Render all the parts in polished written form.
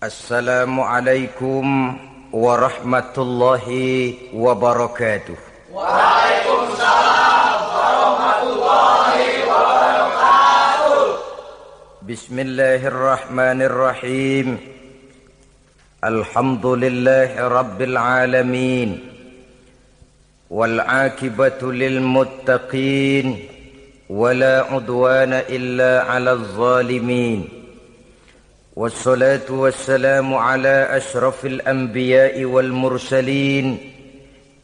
Assalamualaikum warahmatullahi wabarakatuh. Waalaikumsalam warahmatullahi wabarakatuh. Bismillahirrahmanirrahim. Alhamdulillahi rabbil alamin. Wal aqibatu lil muttaqin. Wala udwana illa 'alal zalimin. Wassalatu wassalamu ala ashrafil anbiya'i wal mursalin,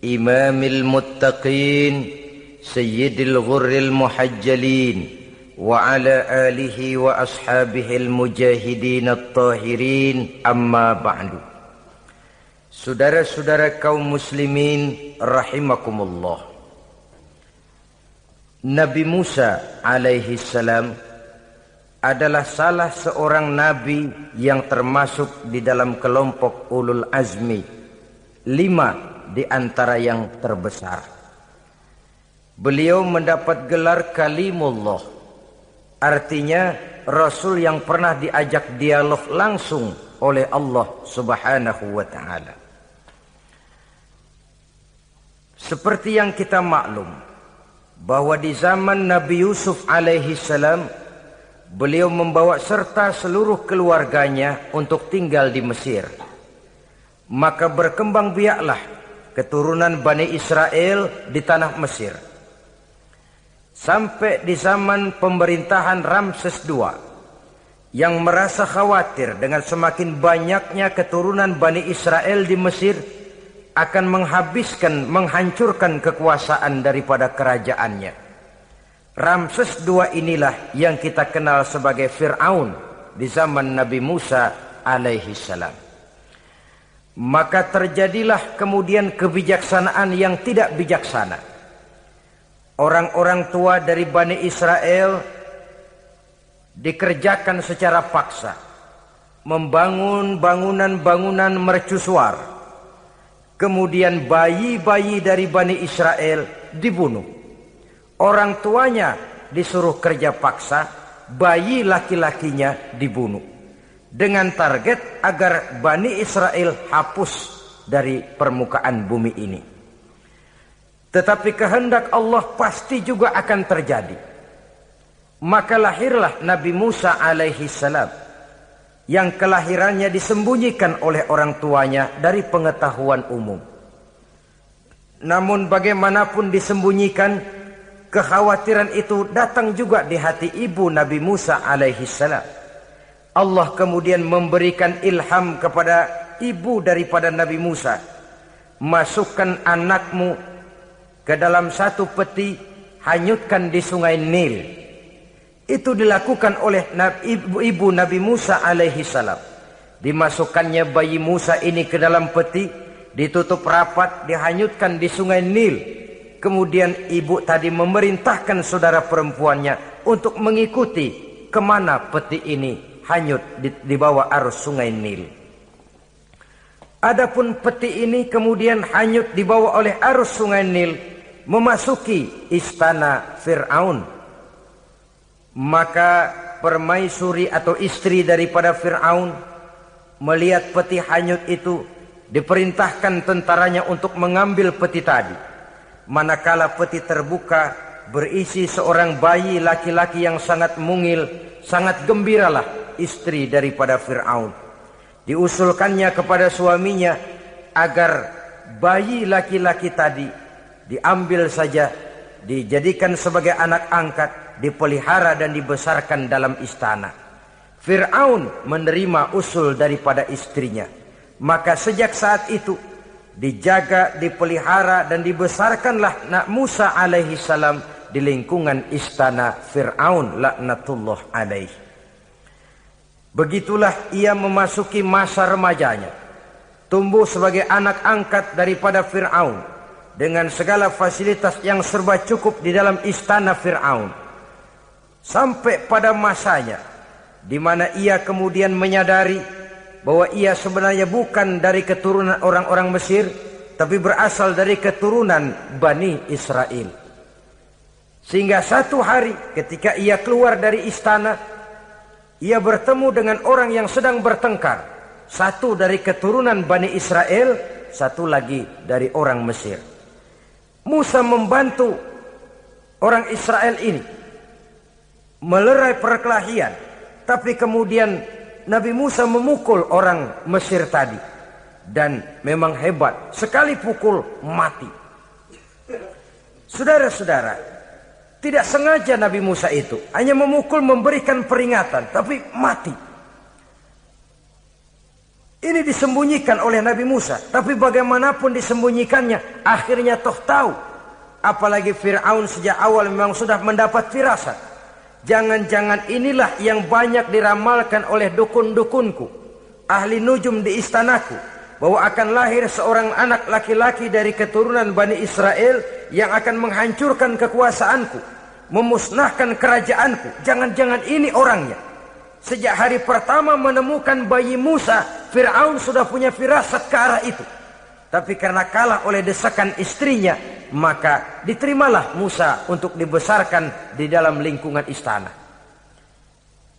imamil muttaqin, sayyidil ghurril muhajjalin, wa ala alihi wa ashabihil mujahidin at-tahirin, amma ba'du. Saudara-saudara kaum muslimin rahimakumullah. Nabi Musa alaihi salam adalah salah seorang nabi yang termasuk di dalam kelompok ulul azmi, 5 di antara yang terbesar. Beliau mendapat gelar kalimullah, artinya rasul yang pernah diajak dialog langsung oleh Allah Subhanahu wa ta'ala. Seperti yang kita maklum bahwa di zaman Nabi Yusuf alaihi salam, beliau membawa serta seluruh keluarganya untuk tinggal di Mesir. Maka berkembang biaklah keturunan Bani Israel di tanah Mesir. Sampai di zaman pemerintahan Ramses II, yang merasa khawatir dengan semakin banyaknya keturunan Bani Israel di Mesir akan menghancurkan kekuasaan daripada kerajaannya. Ramses II inilah yang kita kenal sebagai Fir'aun di zaman Nabi Musa alaihi salam. Maka terjadilah kemudian kebijaksanaan yang tidak bijaksana. Orang-orang tua dari Bani Israel dikerjakan secara paksa, membangun bangunan-bangunan mercusuar. Kemudian bayi-bayi dari Bani Israel dibunuh. Orang tuanya disuruh kerja paksa, bayi laki-lakinya dibunuh. Dengan target agar Bani Israel hapus dari permukaan bumi ini. Tetapi kehendak Allah pasti juga akan terjadi. Maka lahirlah Nabi Musa alaihi salam, yang kelahirannya disembunyikan oleh orang tuanya dari pengetahuan umum. Namun bagaimanapun disembunyikan, kekhawatiran itu datang juga di hati ibu Nabi Musa alaihi salam. Allah kemudian memberikan ilham kepada ibu daripada Nabi Musa. Masukkan anakmu ke dalam satu peti, hanyutkan di sungai Nil. Itu dilakukan oleh ibu Nabi Musa alaihi salam. Dimasukkannya bayi Musa ini ke dalam peti, ditutup rapat, dihanyutkan di sungai Nil. Kemudian ibu tadi memerintahkan saudara perempuannya untuk mengikuti kemana peti ini hanyut di bawah arus sungai Nil. Adapun peti ini kemudian hanyut dibawa oleh arus sungai Nil, memasuki istana Fir'aun. Maka permaisuri atau istri daripada Fir'aun melihat peti hanyut itu, diperintahkan tentaranya untuk mengambil peti tadi. Manakala peti terbuka, berisi seorang bayi laki-laki yang sangat mungil, sangat gembiralah istri daripada Fir'aun. Diusulkannya kepada suaminya agar bayi laki-laki tadi diambil saja, dijadikan sebagai anak angkat, dipelihara dan dibesarkan dalam istana. Fir'aun menerima usul daripada istrinya. Maka sejak saat itu dijaga, dipelihara dan dibesarkanlah Nabi Musa alaihi salam di lingkungan istana Fir'aun laknatullah alaihi. Begitulah ia memasuki masa remajanya, tumbuh sebagai anak angkat daripada Fir'aun dengan segala fasilitas yang serba cukup di dalam istana Fir'aun. Sampai pada masanya di mana ia kemudian menyadari bahwa ia sebenarnya bukan dari keturunan orang-orang Mesir, tapi berasal dari keturunan Bani Israel. Sehingga satu hari ketika ia keluar dari istana, ia bertemu dengan orang yang sedang bertengkar. Satu dari keturunan Bani Israel, satu lagi dari orang Mesir. Musa membantu orang Israel ini melerai perkelahian, tapi kemudian Nabi Musa memukul orang Mesir tadi, dan memang hebat, sekali pukul mati. Saudara-saudara, tidak sengaja Nabi Musa itu hanya memukul, memberikan peringatan, tapi mati. Ini disembunyikan oleh Nabi Musa, tapi bagaimanapun disembunyikannya, akhirnya toh tahu. Apalagi Fir'aun sejak awal memang sudah mendapat firasat. Jangan-jangan inilah yang banyak diramalkan oleh dukun-dukunku, ahli nujum di istanaku, bahwa akan lahir seorang anak laki-laki dari keturunan Bani Israel yang akan menghancurkan kekuasaanku, memusnahkan kerajaanku. Jangan-jangan ini orangnya. Sejak hari pertama menemukan bayi Musa, Fir'aun sudah punya firasat ke arah itu. Tapi karena kalah oleh desakan istrinya, maka diterimalah Musa untuk dibesarkan di dalam lingkungan istana.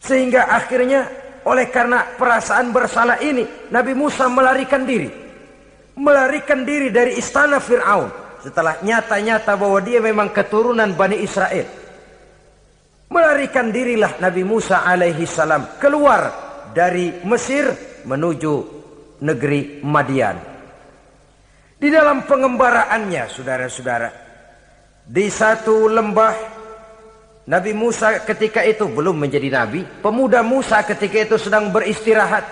Sehingga akhirnya oleh karena perasaan bersalah ini, Nabi Musa melarikan diri. Melarikan diri dari istana Fir'aun setelah nyata-nyata bahwa dia memang keturunan Bani Israel. Melarikan dirilah Nabi Musa alaihi salam keluar dari Mesir menuju negeri Madian. Di dalam pengembaraannya, saudara-saudara, di satu lembah, Nabi Musa ketika itu belum menjadi nabi. Pemuda Musa ketika itu sedang beristirahat.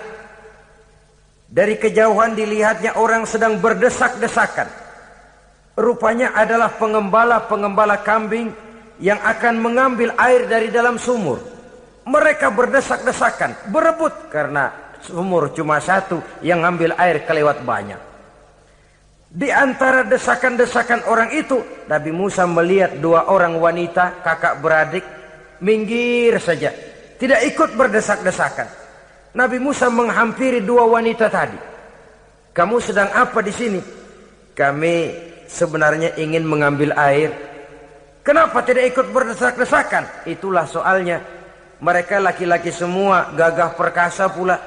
Dari kejauhan dilihatnya orang sedang berdesak-desakan. Rupanya adalah pengembala-pengembala kambing yang akan mengambil air dari dalam sumur. Mereka berdesak-desakan, berebut karena sumur cuma satu, yang ngambil air kelewat banyak. Di antara desakan-desakan orang itu, Nabi Musa melihat dua orang wanita, kakak beradik, minggir saja, tidak ikut berdesak-desakan. Nabi Musa menghampiri dua wanita tadi. Kamu sedang apa di sini? Kami sebenarnya ingin mengambil air. Kenapa tidak ikut berdesak-desakan? Itulah soalnya. Mereka laki-laki semua, gagah perkasa pula.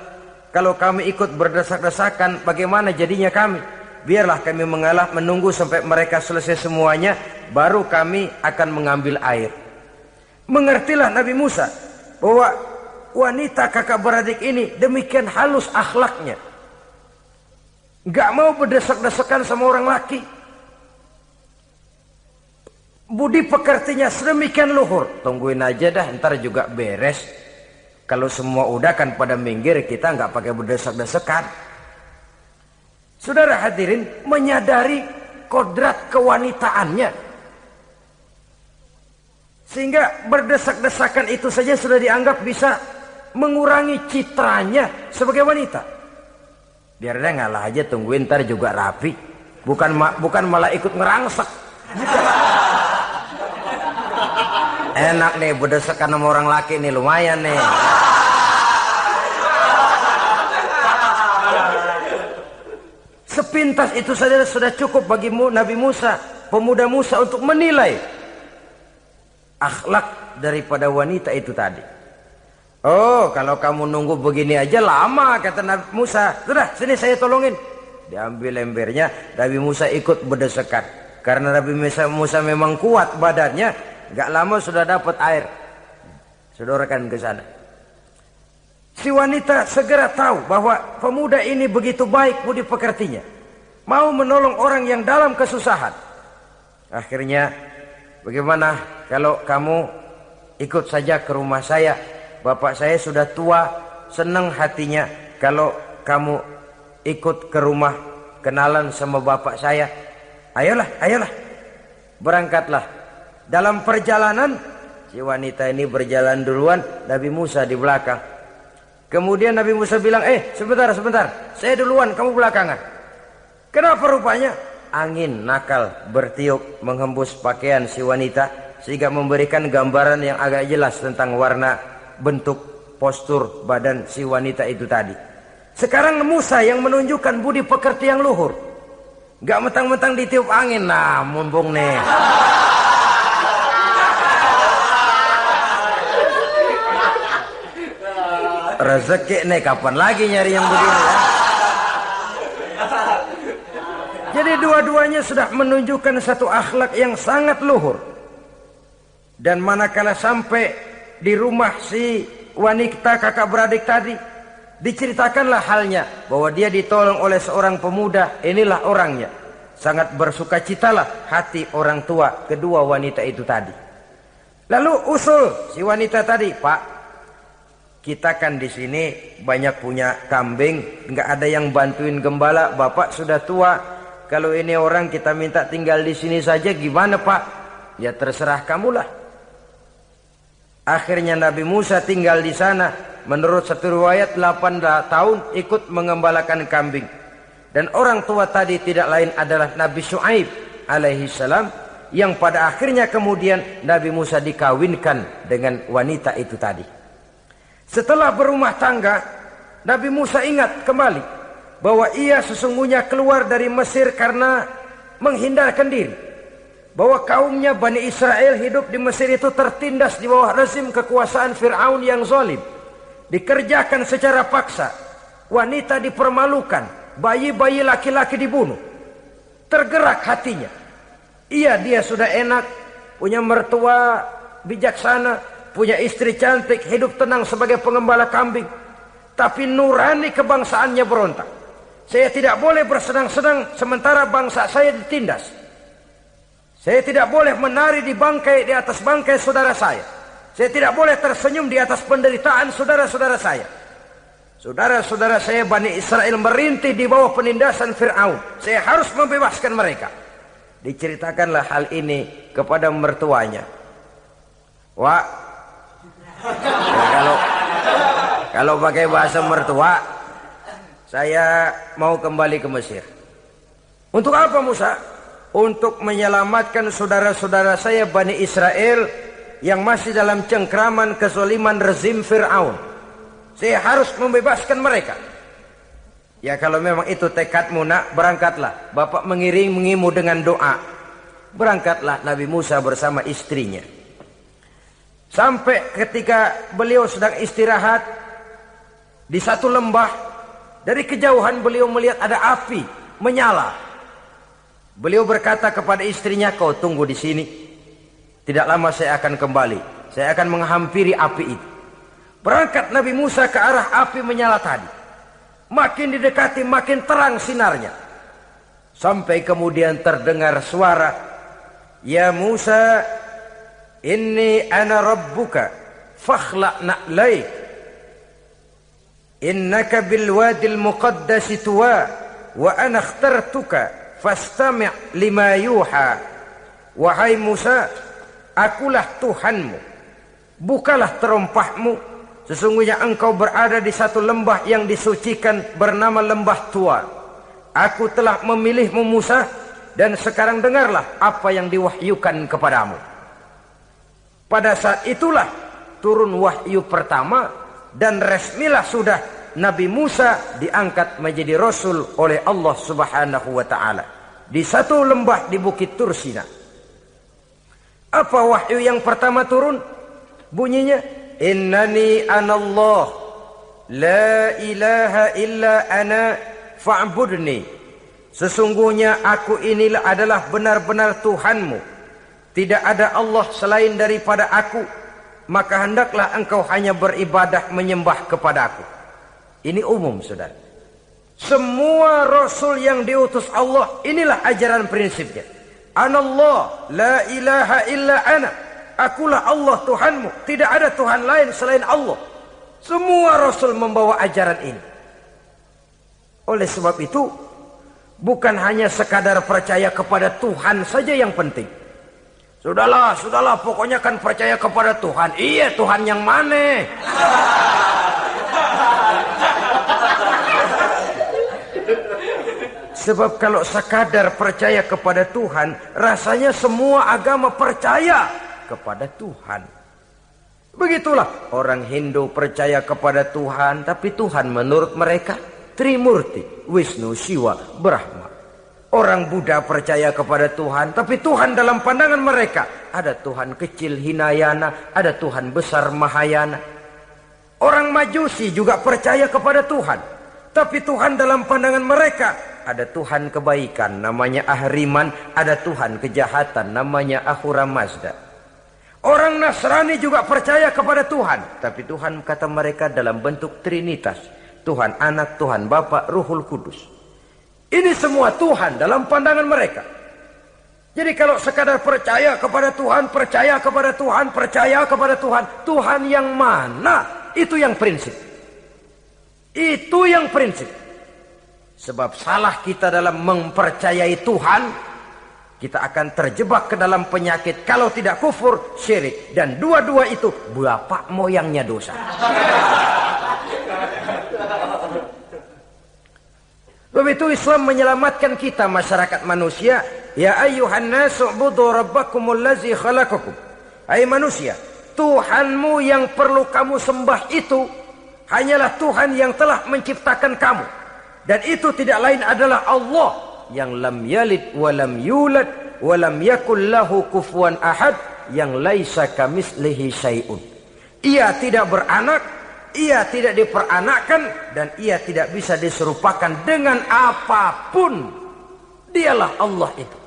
Kalau kami ikut berdesak-desakan, bagaimana jadinya kami? Biarlah kami mengalah, menunggu sampai mereka selesai semuanya, baru kami akan mengambil air. Mengertilah Nabi Musa bahwa wanita kakak beradik ini demikian halus akhlaknya. Gak mau berdesak-desakan sama orang laki. Budi pekertinya sedemikian luhur. Tungguin aja dah, ntar juga beres. Kalau semua udah kan pada minggir, kita nggak pakai berdesak-desakan. Saudara hadirin, menyadari kodrat kewanitaannya, sehingga berdesak-desakan itu saja sudah dianggap bisa mengurangi citranya sebagai wanita. Biar dia ngalah aja, tungguin ntar juga rapi. Bukan malah ikut ngerangsek. Enak nih berdesakan sama orang laki nih, lumayan nih. Sepintas itu saja sudah cukup bagi Nabi Musa, pemuda Musa, untuk menilai akhlak daripada wanita itu tadi. Oh, kalau kamu nunggu begini aja lama, kata Nabi Musa. Sudah, sini saya tolongin. Diambil embernya, Nabi Musa ikut berdesakan. Karena Nabi Musa memang kuat badannya, gak lama sudah dapat air. Sodorkan ke sana. Si wanita segera tahu bahwa pemuda ini begitu baik budi pekertinya, mau menolong orang yang dalam kesusahan. Akhirnya, bagaimana kalau kamu ikut saja ke rumah saya? Bapak saya sudah tua, senang hatinya kalau kamu ikut ke rumah, kenalan sama bapak saya. Ayolah, ayolah, berangkatlah. Dalam perjalanan, si wanita ini berjalan duluan, Nabi Musa di belakang. Kemudian Nabi Musa bilang, sebentar, saya duluan, kamu belakangan. Kenapa rupanya? Angin nakal bertiup menghembus pakaian si wanita, sehingga memberikan gambaran yang agak jelas tentang warna, bentuk, postur badan si wanita itu tadi. Sekarang Musa yang menunjukkan budi pekerti yang luhur. Gak mentang-mentang ditiup angin, nah mumpung nih. Rezeki nih, kapan lagi nyari yang begini ya? Jadi dua-duanya sudah menunjukkan satu akhlak yang sangat luhur. Dan manakala sampai di rumah si wanita kakak beradik tadi, diceritakanlah halnya bahwa dia ditolong oleh seorang pemuda. Inilah orangnya. Sangat bersukacitalah hati orang tua kedua wanita itu tadi. Lalu usul si wanita tadi, Pak, kita kan di sini banyak punya kambing, nggak ada yang bantuin gembala. Bapak sudah tua. Kalau ini orang kita minta tinggal di sini saja, gimana Pak? Ya terserah kamulah. Akhirnya Nabi Musa tinggal di sana. Menurut satu riwayat 8 tahun ikut mengembalakan kambing. Dan orang tua tadi tidak lain adalah Nabi Syuaib alaihi salam, yang pada akhirnya kemudian Nabi Musa dikawinkan dengan wanita itu tadi. Setelah berumah tangga, Nabi Musa ingat kembali bahwa ia sesungguhnya keluar dari Mesir karena menghindarkan diri. Bahwa kaumnya Bani Israel hidup di Mesir itu tertindas di bawah rezim kekuasaan Fir'aun yang zalim. Dikerjakan secara paksa, wanita dipermalukan, bayi-bayi laki-laki dibunuh. Tergerak hatinya. Dia sudah enak, punya mertua bijaksana, punya istri cantik, hidup tenang sebagai pengembala kambing. Tapi nurani kebangsaannya berontak. Saya tidak boleh bersenang-senang sementara bangsa saya ditindas. Saya tidak boleh menari di atas bangkai saudara saya. Saya tidak boleh tersenyum di atas penderitaan saudara-saudara saya. Saudara-saudara saya Bani Israel merintih di bawah penindasan Fir'aun. Saya harus membebaskan mereka. Diceritakanlah hal ini kepada mertuanya. Wah, ya kalau pakai bahasa mertua, saya mau kembali ke Mesir. Untuk apa Musa? Untuk menyelamatkan saudara-saudara saya Bani Israel yang masih dalam cengkraman kezaliman rezim Fir'aun. Saya harus membebaskan mereka. Ya kalau memang itu tekadmu nak, berangkatlah. Bapak mengiringimu dengan doa. Berangkatlah Nabi Musa bersama istrinya. Sampai ketika beliau sedang istirahat di satu lembah, dari kejauhan beliau melihat ada api menyala. Beliau berkata kepada istrinya, kau tunggu di sini. Tidak lama saya akan kembali. Saya akan menghampiri api itu. Berangkat Nabi Musa ke arah api menyala tadi. Makin didekati makin terang sinarnya. Sampai kemudian terdengar suara, ya Musa, inni ana rabbuka fakhla' na'laik. Innaka bil wadil muqaddasi tuwa wa ana akhtartuka fastami' lima yuha. Wahai Musa, akulah Tuhanmu, bukalah terompahmu. Sesungguhnya engkau berada di satu lembah yang disucikan bernama lembah tua. Aku telah memilihmu Musa, dan sekarang dengarlah apa yang diwahyukan kepadamu. Pada saat itulah turun wahyu pertama, dan resmilah sudah Nabi Musa diangkat menjadi Rasul oleh Allah Subhanahu wa ta'ala. Di satu lembah di Bukit Tursina. Apa wahyu yang pertama turun? Bunyinya, innani anallah, la ilaha illa ana fa'budni. Sesungguhnya aku inilah adalah benar-benar Tuhanmu. Tidak ada Allah selain daripada aku. Maka hendaklah engkau hanya beribadah menyembah kepada aku. Ini umum saudara. Semua Rasul yang diutus Allah, inilah ajaran prinsipnya. Anallah, la ilaha illa ana. Akulah Allah Tuhanmu. Tidak ada Tuhan lain selain Allah. Semua Rasul membawa ajaran ini. Oleh sebab itu, bukan hanya sekadar percaya kepada Tuhan saja yang penting. Sudahlah, pokoknya kan percaya kepada Tuhan. Iya, Tuhan yang mana? Sebab kalau sekadar percaya kepada Tuhan, rasanya semua agama percaya kepada Tuhan. Begitulah orang Hindu percaya kepada Tuhan, tapi Tuhan menurut mereka Trimurti, Wisnu, Siwa, Brahma. Orang Buddha percaya kepada Tuhan, tapi Tuhan dalam pandangan mereka ada Tuhan kecil Hinayana, ada Tuhan besar Mahayana. Orang Majusi juga percaya kepada Tuhan, tapi Tuhan dalam pandangan mereka ada Tuhan kebaikan namanya Ahriman, ada Tuhan kejahatan namanya Ahura Mazda. Orang Nasrani juga percaya kepada Tuhan, tapi Tuhan kata mereka dalam bentuk Trinitas. Tuhan Anak, Tuhan Bapa, Ruhul Kudus. Ini semua Tuhan dalam pandangan mereka. Jadi kalau sekadar percaya kepada Tuhan, percaya kepada Tuhan, percaya kepada Tuhan, Tuhan yang mana? Itu yang prinsip. Itu yang prinsip. Sebab salah kita dalam mempercayai Tuhan, kita akan terjebak ke dalam penyakit. Kalau tidak kufur, syirik. Dan dua-dua itu bapak moyangnya dosa. Begitu Islam menyelamatkan kita masyarakat manusia. Ya ayyuhan nasu ubudu rabbakumul ladzi khalaqakum. Hai manusia, Tuhanmu yang perlu kamu sembah itu hanyalah Tuhan yang telah menciptakan kamu. Dan itu tidak lain adalah Allah yang lam yalid wa lam yulad wa lam yakul lahu kufuwan ahad, yang laisa kamislihi syai'un. Ia tidak beranak, ia tidak diperanakkan, dan ia tidak bisa diserupakan dengan apapun. Dialah Allah itu.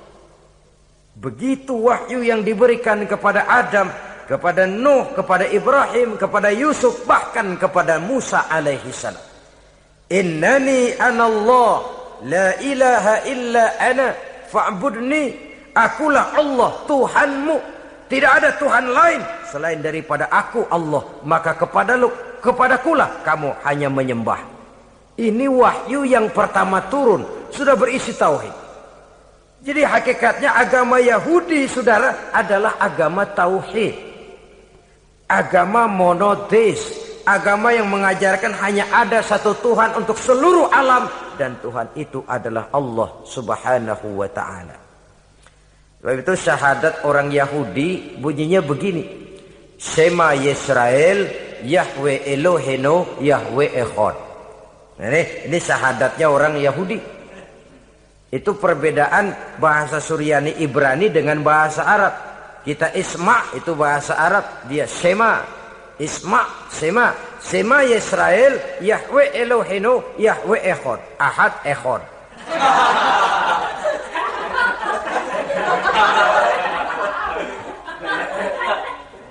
Begitu wahyu yang diberikan kepada Adam, kepada Nuh, kepada Ibrahim, kepada Yusuf, bahkan kepada Musa alaihi salam. Innani anallah, la ilaha illa ana, fa'budni. Akulah Allah, Tuhanmu. Tidak ada Tuhan lain selain daripada aku Allah. Maka kepadakulah kamu hanya menyembah. Ini wahyu yang pertama turun, sudah berisi tauhid. Jadi hakikatnya agama Yahudi, saudara, adalah agama tauhid. Agama monoteis. Agama yang mengajarkan hanya ada satu Tuhan untuk seluruh alam. Dan Tuhan itu adalah Allah subhanahu wa ta'ala. Sebab itu syahadat orang Yahudi bunyinya begini. Shema Yisrael, Yahweh Elohenu, Yahweh Echad. Ini syahadatnya orang Yahudi. Itu perbedaan bahasa Suryani Ibrani dengan bahasa Arab. Kita Isma itu bahasa Arab, dia Shema. Isma, Shema. Shema Yisrael, Yahweh Elohenu, Yahweh Echad. Ahad Echad.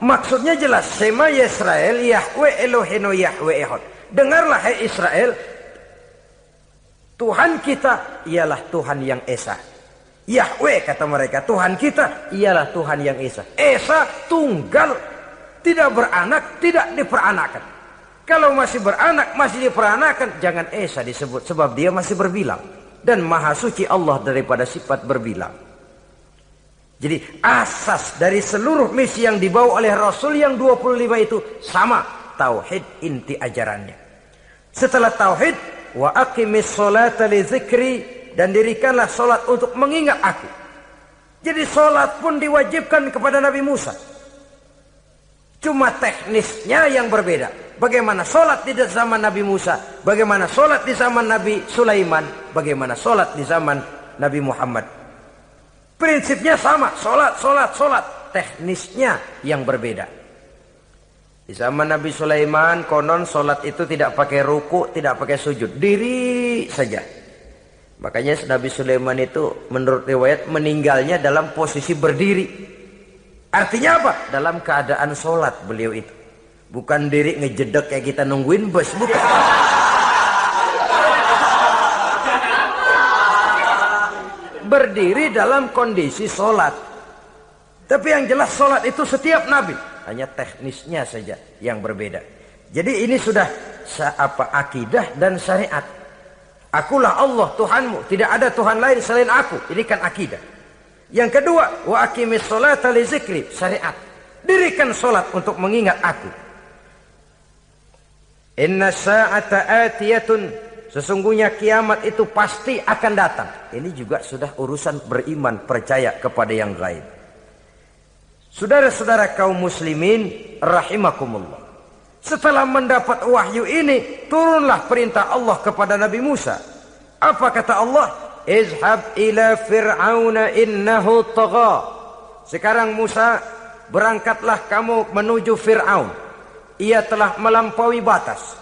Maksudnya jelas. Shema Yisrael, Yahweh Elohenu, Yahweh Echad. Dengarlah hai Israel, Tuhan kita ialah Tuhan yang Esa. Yahweh kata mereka, Tuhan kita ialah Tuhan yang Esa. Esa tunggal, tidak beranak, tidak diperanakan. Kalau masih beranak, masih diperanakan, jangan Esa disebut, sebab dia masih berbilang. Dan maha suci Allah daripada sifat berbilang. Jadi asas dari seluruh misi yang dibawa oleh Rasul yang 25 itu sama. Tauhid inti ajarannya. Setelah tauhid, wa aqimis sholata li dzikri, dan dirikanlah solat untuk mengingat aku. Jadi solat pun diwajibkan kepada Nabi Musa. Cuma teknisnya yang berbeda. Bagaimana solat di zaman Nabi Musa, bagaimana solat di zaman Nabi Sulaiman, bagaimana solat di zaman Nabi Muhammad. Prinsipnya sama, solat. Teknisnya yang berbeda. Di zaman Nabi Sulaiman konon solat itu tidak pakai ruku, tidak pakai sujud, diri saja. Makanya Nabi Sulaiman itu menurut riwayat meninggalnya dalam posisi berdiri. Artinya apa? Dalam keadaan solat beliau itu. Bukan diri ngejedek kayak kita nungguin bus, bukan. Berdiri dalam kondisi solat. Tapi yang jelas solat itu setiap Nabi. Hanya teknisnya saja yang berbeda. Jadi ini sudah akidah dan syariat. Akulah Allah Tuhanmu, tidak ada Tuhan lain selain aku. Ini kan akidah. Yang kedua, wa aqimis sholata li dzikri, syariat. Dirikan solat untuk mengingat aku. Inna sa'ata atiyatun, sesungguhnya kiamat itu pasti akan datang. Ini juga sudah urusan beriman, percaya kepada yang gaib. Saudara-saudara kaum muslimin rahimakumullah. Setelah mendapat wahyu ini, turunlah perintah Allah kepada Nabi Musa. Apa kata Allah? Izhab ila fir'auna innahu tagha. Sekarang Musa, berangkatlah kamu menuju Fir'aun. Ia telah melampaui batas.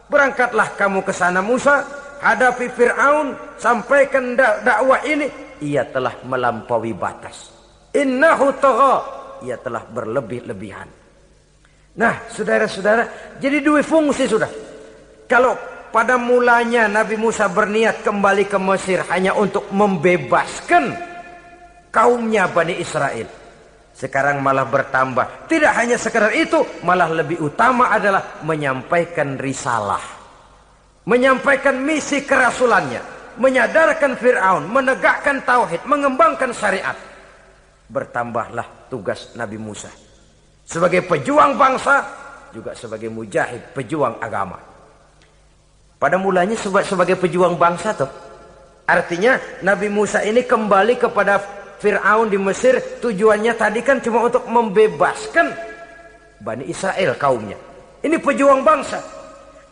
Berangkatlah kamu ke sana Musa, hadapi Fir'aun, sampaikan dakwah ini, ia telah melampaui batas. Innahu tagha, ia telah berlebih-lebihan. Nah, saudara-saudara, jadi dua fungsi sudah. Kalau pada mulanya Nabi Musa berniat kembali ke Mesir hanya untuk membebaskan kaumnya Bani Israel, sekarang malah bertambah. Tidak hanya sekedar itu, malah lebih utama adalah menyampaikan risalah, menyampaikan misi kerasulannya, menyadarkan Fir'aun, menegakkan tauhid, mengembangkan syariat. Bertambahlah tugas Nabi Musa sebagai pejuang bangsa, juga sebagai mujahid, pejuang agama. Pada mulanya sebagai pejuang bangsa tuh. Artinya Nabi Musa ini kembali kepada Fir'aun di Mesir, tujuannya tadi kan cuma untuk membebaskan Bani Israel kaumnya. Ini pejuang bangsa.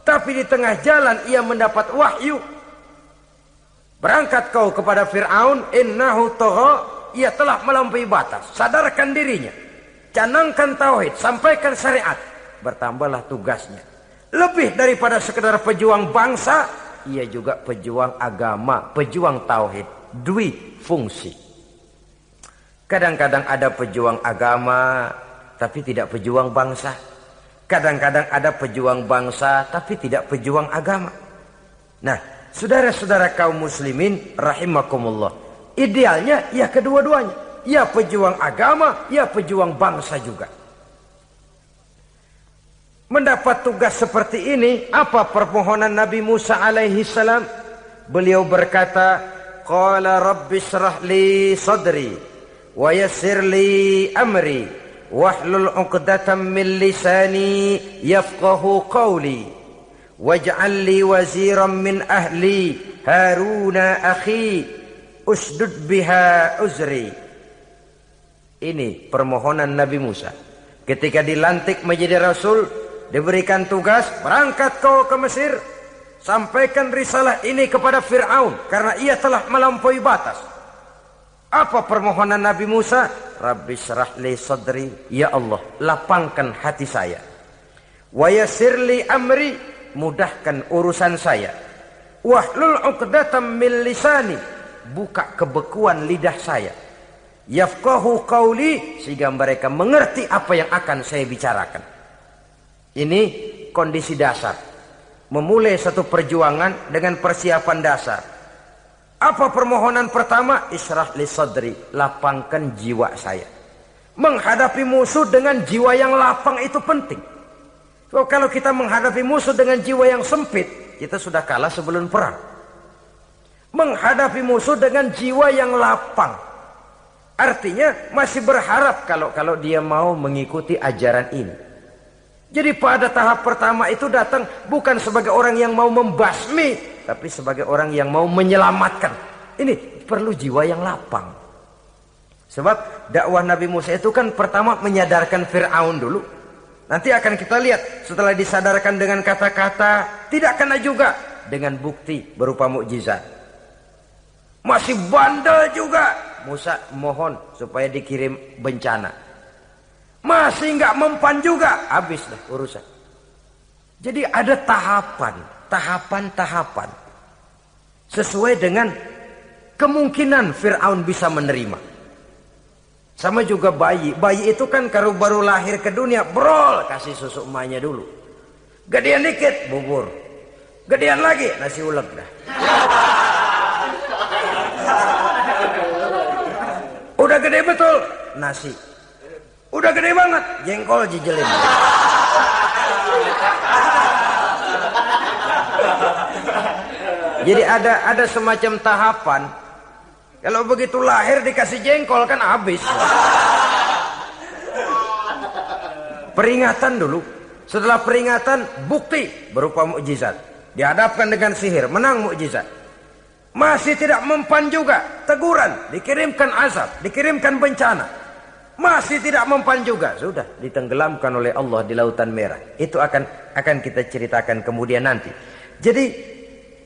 Tapi di tengah jalan ia mendapat wahyu. Berangkat kau kepada Fir'aun, innahu tagha, ia telah melampaui batas. Sadarkan dirinya, canangkan tauhid, sampaikan syariat. Bertambahlah tugasnya. Lebih daripada sekedar pejuang bangsa, ia juga pejuang agama, pejuang tauhid. Dwi fungsi. Kadang-kadang ada pejuang agama tapi tidak pejuang bangsa. Kadang-kadang ada pejuang bangsa tapi tidak pejuang agama. Nah, saudara-saudara kaum muslimin rahimakumullah, idealnya ya kedua-duanya. Ya pejuang agama, ya pejuang bangsa juga. Mendapat tugas seperti ini, apa permohonan Nabi Musa alaihi salam? Beliau berkata, qala rabbi shrah li sadri wa yassir li amri wahlul 'uqdatam min lisani yafqahu qawli waj'al li waziran min ahli Haruna akhi usdud biha uzri. Ini permohonan Nabi Musa ketika dilantik menjadi rasul. Diberikan tugas, berangkat kau ke Mesir, sampaikan risalah ini kepada Fir'aun, karena ia telah melampaui batas. Apa permohonan Nabi Musa? Rabbi syrah li sadri, ya Allah, lapangkan hati saya. Wa yassir li amri, mudahkan urusan saya. Wahlul 'uqdatam min lisani, buka kebekuan lidah saya. Yafqahu qawli, sehingga mereka mengerti apa yang akan saya bicarakan. Ini kondisi dasar. Memulai satu perjuangan dengan persiapan dasar. Apa permohonan pertama? Isyrah li sadri, lapangkan jiwa saya. Menghadapi musuh dengan jiwa yang lapang itu penting. So, kalau kita menghadapi musuh dengan jiwa yang sempit, kita sudah kalah sebelum perang. Menghadapi musuh dengan jiwa yang lapang, artinya masih berharap kalau dia mau mengikuti ajaran ini. Jadi pada tahap pertama itu datang bukan sebagai orang yang mau membasmi, tapi sebagai orang yang mau menyelamatkan. Ini perlu jiwa yang lapang. Sebab dakwah Nabi Musa itu kan pertama menyadarkan Fir'aun dulu. Nanti akan kita lihat setelah disadarkan dengan kata-kata, tidak kena juga dengan bukti berupa mukjizat. Masih bandel juga. Musa mohon supaya dikirim bencana. Masih nggak mempan juga, habis dah urusan. Jadi ada tahapan sesuai dengan kemungkinan Fir'aun bisa menerima. Sama juga bayi itu kan kalau baru lahir ke dunia, brol, kasih susu emaknya dulu. Gedean dikit, bubur. Gedean lagi, nasi ulek dah. Udah gede betul, nasi. Udah gede banget, jengkol jijelin. Jadi ada semacam tahapan. Kalau begitu lahir dikasih jengkol kan habis. Peringatan dulu. Setelah peringatan, bukti berupa mukjizat. Dihadapkan dengan sihir, menang mukjizat. Masih tidak mempan juga, teguran, dikirimkan azab, dikirimkan bencana. Masih tidak mempan juga, sudah ditenggelamkan oleh Allah di Lautan Merah. Itu akan kita ceritakan kemudian nanti. Jadi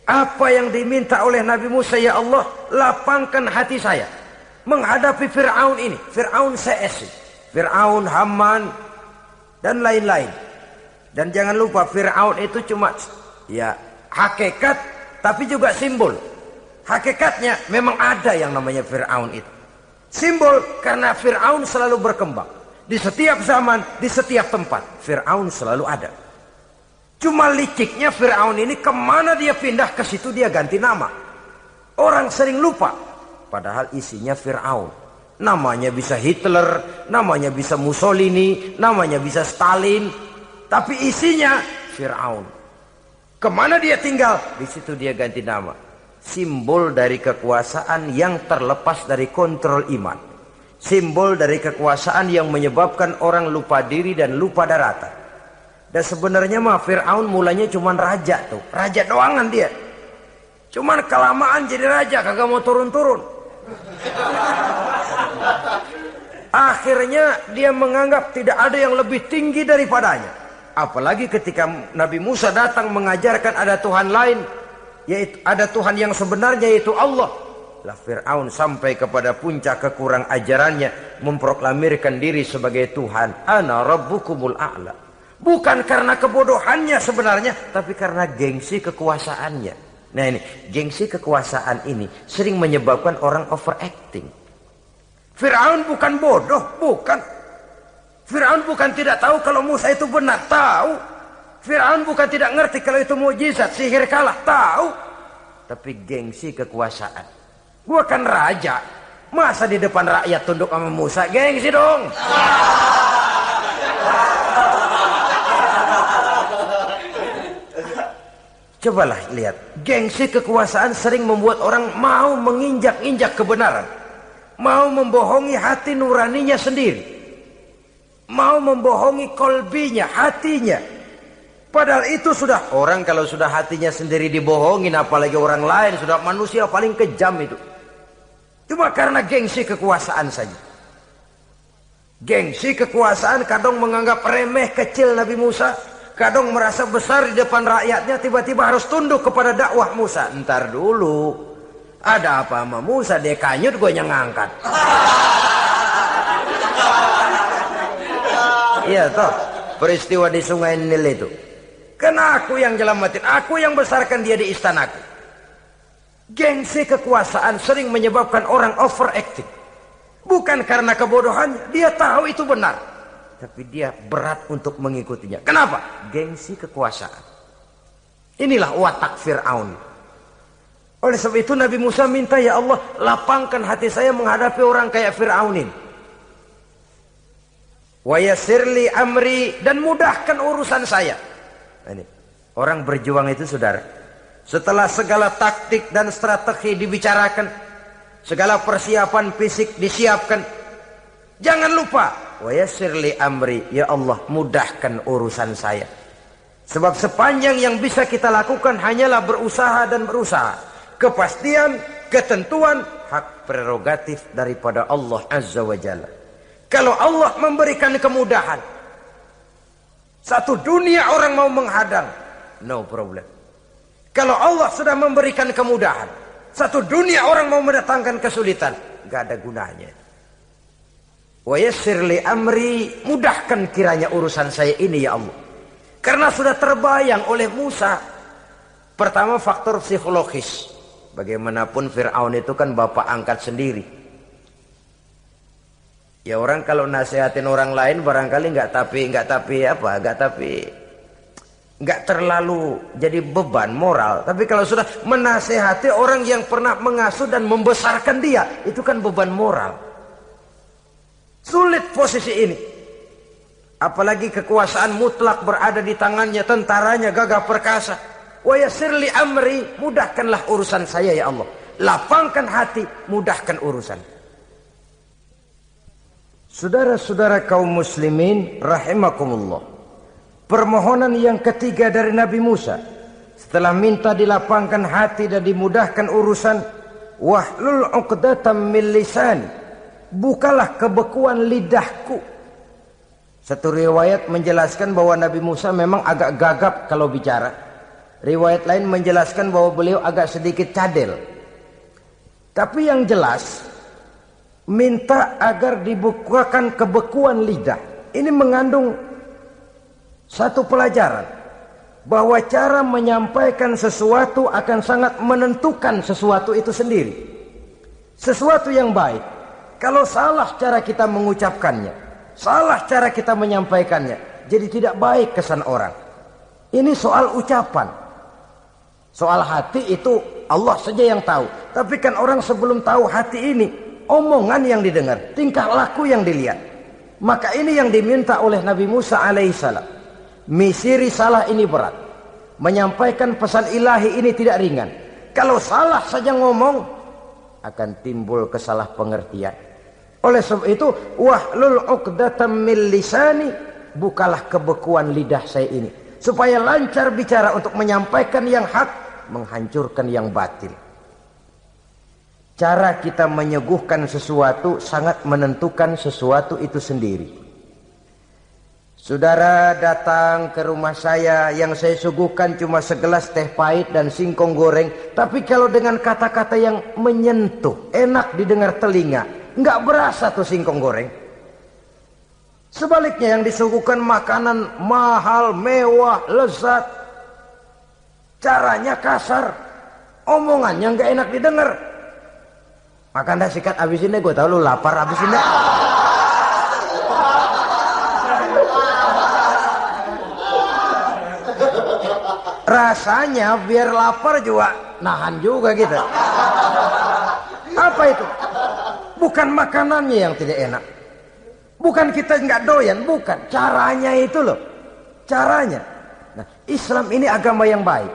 apa yang diminta oleh Nabi Musa, ya Allah, lapangkan hati saya menghadapi Fir'aun ini. Fir'aun CS, Fir'aun, Haman, dan lain-lain. Dan jangan lupa Fir'aun itu cuma ya hakikat tapi juga simbol. Hakikatnya memang ada yang namanya Fir'aun itu. Simbol karena Fir'aun selalu berkembang. Di setiap zaman, di setiap tempat, Fir'aun selalu ada. Cuma liciknya Fir'aun ini kemana dia pindah, ke situ dia ganti nama. Orang sering lupa, padahal isinya Fir'aun. Namanya bisa Hitler, namanya bisa Mussolini, namanya bisa Stalin, tapi isinya Fir'aun. Kemana dia tinggal, di situ dia ganti nama. Simbol dari kekuasaan yang terlepas dari kontrol iman. Simbol dari kekuasaan yang menyebabkan orang lupa diri dan lupa daratan. Dan sebenarnya mah Fir'aun mulanya cuman raja tuh, raja doangan dia. Cuman kelamaan jadi raja, kagak mau turun-turun. Akhirnya dia menganggap tidak ada yang lebih tinggi daripadanya. Apalagi ketika Nabi Musa datang mengajarkan ada Tuhan lain, yaitu ada Tuhan yang sebenarnya, yaitu Allah. Lah Fir'aun sampai kepada puncak kekurang ajarannya, memproklamirkan diri sebagai Tuhan. Ana rabbukumul a'la. Bukan karena kebodohannya sebenarnya, tapi karena gengsi kekuasaannya. Nah ini, gengsi kekuasaan ini sering menyebabkan orang overacting. Fir'aun bukan bodoh, bukan. Fir'aun bukan tidak tahu kalau Musa itu benar, tahu. Fir'aun bukan tidak ngerti kalau itu mukjizat, sihir kalah, tahu. Tapi gengsi kekuasaan. Gua kan raja, masa di depan rakyat tunduk sama Musa? Gengsi dong. Cobalah lihat, gengsi kekuasaan sering membuat orang mau menginjak-injak kebenaran. Mau membohongi hati nuraninya sendiri. Mau membohongi kolbinya, hatinya. Padahal itu sudah, orang kalau sudah hatinya sendiri dibohongin, apalagi orang lain, sudah manusia paling kejam itu. Cuma karena gengsi kekuasaan saja. Gengsi kekuasaan kadang menganggap remeh kecil Nabi Musa. Kadang merasa besar di depan rakyatnya, tiba-tiba harus tunduk kepada dakwah Musa. Ntar dulu, ada apa sama Musa? Dia kanyut, gue yang ngangkat. Iya toh, peristiwa di Sungai Nil itu. Karena aku yang nyelamatin, aku yang besarkan dia di istanaku. Gengsi kekuasaan sering menyebabkan orang overacting. Bukan karena kebodohannya, dia tahu itu benar. Tapi dia berat untuk mengikutinya. Kenapa? Gengsi kekuasaan. Inilah watak Fir'aun. Oleh sebab itu Nabi Musa minta, ya Allah, lapangkan hati saya menghadapi orang kayak Fir'aun ini. Wa yassirli amri, dan mudahkan urusan saya. Ini orang berjuang itu, saudara. Setelah segala taktik dan strategi dibicarakan, segala persiapan fisik disiapkan, jangan lupa, wa yassirli amri, ya Allah, mudahkan urusan saya. Sebab sepanjang yang bisa kita lakukan hanyalah berusaha dan berusaha. Kepastian, ketentuan, hak prerogatif daripada Allah Azza wa Jalla. Kalau Allah memberikan kemudahan, satu dunia orang mau menghadang, no problem. Kalau Allah sudah memberikan kemudahan, satu dunia orang mau mendatangkan kesulitan, gak ada gunanya. Wa yassirli amri, mudahkan kiranya urusan saya ini ya Allah. Karena sudah terbayang oleh Musa. Pertama, faktor psikologis. Bagaimanapun Fir'aun itu kan bapak angkat sendiri. Ya orang kalau nasihatin orang lain barangkali nggak terlalu jadi beban moral. Tapi kalau sudah menasehati orang yang pernah mengasuh dan membesarkan dia, itu kan beban moral. Sulit posisi ini. Apalagi kekuasaan mutlak berada di tangannya, tentaranya gagah perkasa. Wa yassirli amri, mudahkanlah urusan saya ya Allah. Lapangkan hati, mudahkan urusan. Saudara-saudara kaum muslimin rahimakumullah. Permohonan yang ketiga dari Nabi Musa, setelah minta dilapangkan hati dan dimudahkan urusan, wahlul 'uqdatam min lisani, bukalah kebekuan lidahku. Satu riwayat menjelaskan bahwa Nabi Musa memang agak gagap kalau bicara. Riwayat lain menjelaskan bahwa beliau agak sedikit cadel. Tapi yang jelas, minta agar dibukakan kebekuan lidah. Ini mengandung satu pelajaran. bahwa cara menyampaikan sesuatu akan sangat menentukan sesuatu itu sendiri. Sesuatu yang baik, kalau salah cara kita mengucapkannya, salah cara kita menyampaikannya, jadi tidak baik kesan orang. Ini soal ucapan. Soal hati itu Allah saja yang tahu. Tapi kan orang sebelum tahu hati ini, omongan yang didengar, tingkah laku yang dilihat. Maka ini yang diminta oleh Nabi Musa alaihissalam. Misi risalah ini berat. Menyampaikan pesan ilahi ini tidak ringan. Kalau salah saja ngomong, akan timbul kesalah pengertian. Oleh sebab itu, wahlul 'uqdatam min lisani, bukalah kebekuan lidah saya ini, supaya lancar bicara untuk menyampaikan yang hak, menghancurkan yang batil. Cara kita menyuguhkan sesuatu sangat menentukan sesuatu itu sendiri. Saudara datang ke rumah saya, yang saya suguhkan cuma segelas teh pahit dan singkong goreng, tapi kalau dengan kata-kata yang menyentuh, enak didengar telinga, nggak berasa tuh singkong goreng. Sebaliknya yang disuguhkan makanan mahal, mewah, lezat, caranya kasar, omongannya nggak enak didengar. Makan dah sikat abisin deh, gue tau lu lapar, abisin deh. Rasanya biar lapar juga nahan juga gitu. Apa itu? Bukan makanannya yang tidak enak, bukan kita nggak doyan, bukan. Caranya itu loh, caranya. Nah, Islam ini agama yang baik.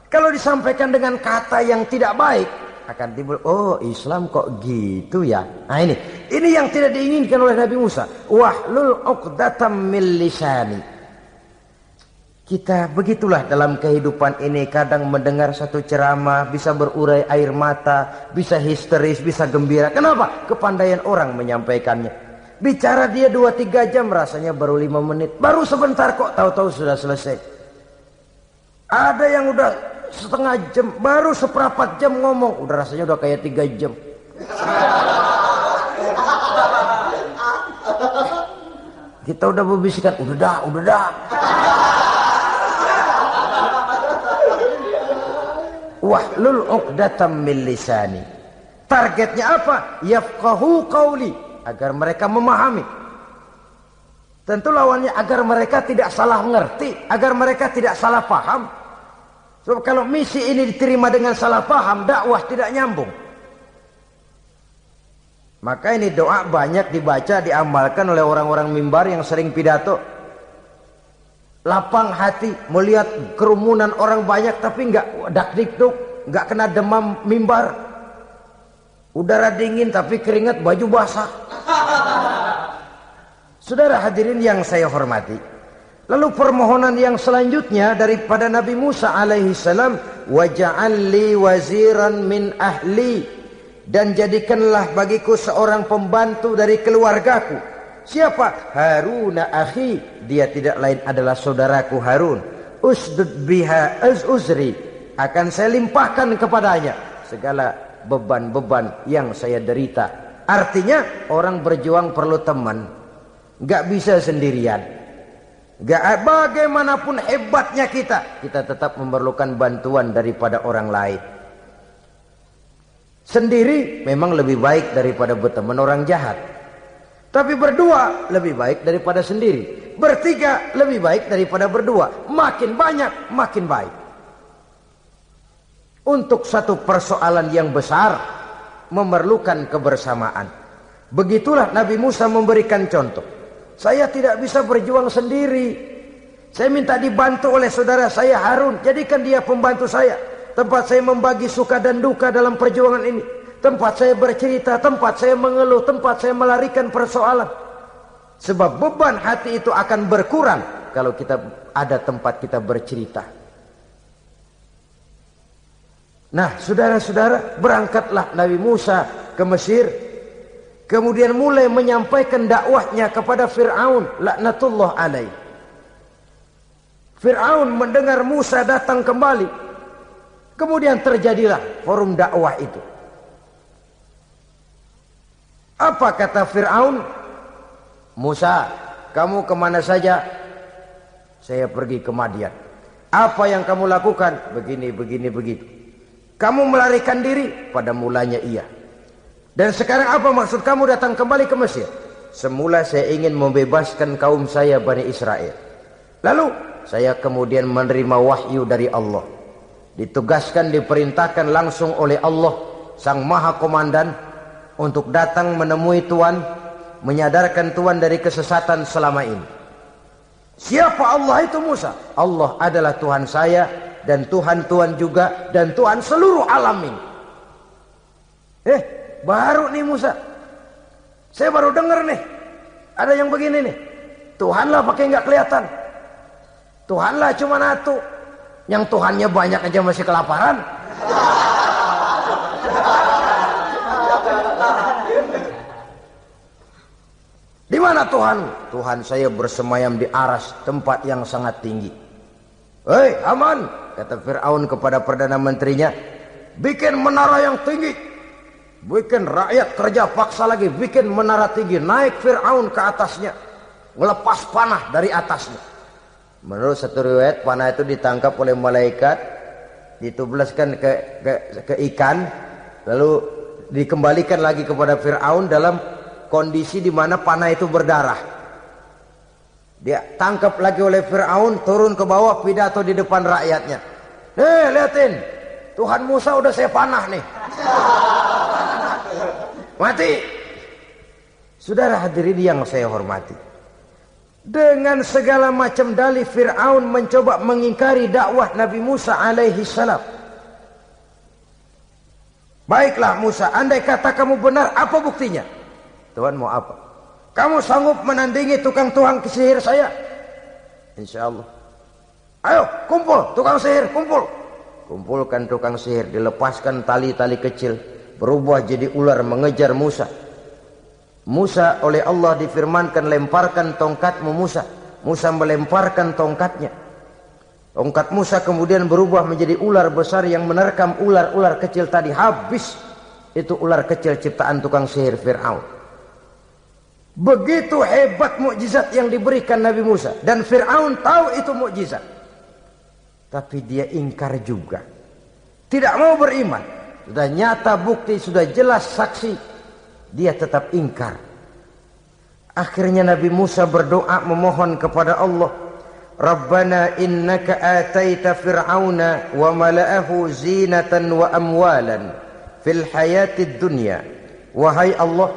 Kalau disampaikan dengan kata yang tidak baik, akan timbul, oh Islam kok gitu ya. Nah ini yang tidak diinginkan oleh Nabi Musa. Wahlul 'uqdatam min lisani. Kita begitulah dalam kehidupan ini, kadang mendengar satu ceramah bisa berurai air mata, bisa histeris, bisa gembira. Kenapa? Kepandaian orang menyampaikannya. Bicara dia 2-3 jam, rasanya baru 5 menit. Baru sebentar kok, tahu-tahu sudah selesai. Ada yang udah setengah jam, baru seperempat jam ngomong, udah rasanya udah kayak 3 jam. Kita udah berbisikkan, udah dah. Wahlul 'uqdatam min lisani. Targetnya apa? Yafqahu qauli, agar mereka memahami. Tentu lawannya agar mereka tidak salah mengerti, agar mereka tidak salah paham. Sebab kalau misi ini diterima dengan salah paham, dakwah tidak nyambung. Maka ini doa banyak dibaca, diamalkan oleh orang-orang mimbar yang sering pidato. Lapang hati melihat kerumunan orang banyak, tapi nggak dak-dikduk, nggak kena demam mimbar. Udara dingin tapi keringat, baju basah. Saudara hadirin yang saya hormati, lalu permohonan yang selanjutnya daripada Nabi Musa alaihi salam, waj'al li waziran min ahli, dan jadikanlah bagiku seorang pembantu dari keluargaku. Siapa? Haruna akhi, dia tidak lain adalah saudaraku Harun. Usdud biha uzri, akan saya limpahkan kepadanya segala beban-beban yang saya derita. Artinya orang berjuang perlu teman, nggak bisa sendirian. Nggak, bagaimanapun hebatnya kita tetap memerlukan bantuan daripada orang lain. Sendiri memang lebih baik daripada berteman orang jahat. Tapi berdua lebih baik daripada sendiri. Bertiga lebih baik daripada berdua. Makin banyak, makin baik. Untuk satu persoalan yang besar, memerlukan kebersamaan. Begitulah Nabi Musa memberikan contoh. Saya tidak bisa berjuang sendiri. Saya minta dibantu oleh saudara saya Harun. Jadikan dia pembantu saya. Tempat saya membagi suka dan duka dalam perjuangan ini. Tempat saya bercerita, tempat saya mengeluh, tempat saya melarikan persoalan. Sebab beban hati itu akan berkurang kalau kita ada tempat kita bercerita. Nah, saudara-saudara, berangkatlah Nabi Musa ke Mesir. Kemudian mulai menyampaikan dakwahnya kepada Fir'aun, laknatullah alaih. Fir'aun mendengar Musa datang kembali. Kemudian terjadilah forum dakwah itu. Apa kata Fir'aun? Musa, kamu kemana saja? Saya pergi ke Madian. Apa yang kamu lakukan? Begini, begini, begitu. Kamu melarikan diri? Pada mulanya iya. Dan sekarang apa maksud kamu datang kembali ke Mesir? Semula saya ingin membebaskan kaum saya Bani Israel. Lalu saya kemudian menerima wahyu dari Allah. Ditugaskan, diperintahkan langsung oleh Allah, Sang Maha Komandan, untuk datang menemui Tuhan, menyadarkan Tuhan dari kesesatan selama ini. Siapa Allah itu Musa? Allah adalah Tuhan saya dan Tuhan juga dan Tuhan seluruh alam ini. Baru nih Musa. Saya baru dengar nih. Ada yang begini nih. Tuhanlah pakai nggak kelihatan. Tuhanlah cuma satu. Yang Tuhannya banyak aja masih kelaparan. Di mana Tuhan? Tuhan saya bersemayam di aras, tempat yang sangat tinggi. Hei Haman, kata Fir'aun kepada Perdana Menterinya, bikin menara yang tinggi. Bikin rakyat kerja paksa lagi, bikin menara tinggi, naik Fir'aun ke atasnya, melepas panah dari atasnya. Menurut satu riwayat, panah itu ditangkap oleh malaikat, ditublaskan ke ikan, lalu dikembalikan lagi kepada Fir'aun dalam kondisi di mana panah itu berdarah. Dia tangkap lagi oleh Fir'aun, turun ke bawah, pidato di depan rakyatnya. Liatin, Tuhan Musa udah saya panah nih. Mati. Saudara hadirin yang saya hormati, dengan segala macam dalih Fir'aun mencoba mengingkari dakwah Nabi Musa alaihi salam. Baiklah Musa, andai kata kamu benar, apa buktinya? Tuhan mau apa? Kamu sanggup menandingi tukang sihir saya? Insya Allah. Ayo kumpul tukang sihir, kumpul. Kumpulkan tukang sihir, dilepaskan tali-tali kecil, berubah jadi ular mengejar Musa. Musa oleh Allah difirmankan, lemparkan tongkatmu Musa. Musa melemparkan tongkatnya. Tongkat Musa kemudian berubah menjadi ular besar yang menerkam ular-ular kecil tadi. Habis itu ular kecil ciptaan tukang sihir Fir'aun. Begitu hebat mukjizat yang diberikan Nabi Musa. Dan Fir'aun tahu itu mukjizat. Tapi dia ingkar juga. Tidak mau beriman. Sudah nyata bukti, sudah jelas saksi, dia tetap ingkar. Akhirnya Nabi Musa berdoa memohon kepada Allah, Rabbana innaka ataita fir'auna wa mala'ahu zinatan wa amwalan fil hayatid dunya. Wahai Allah,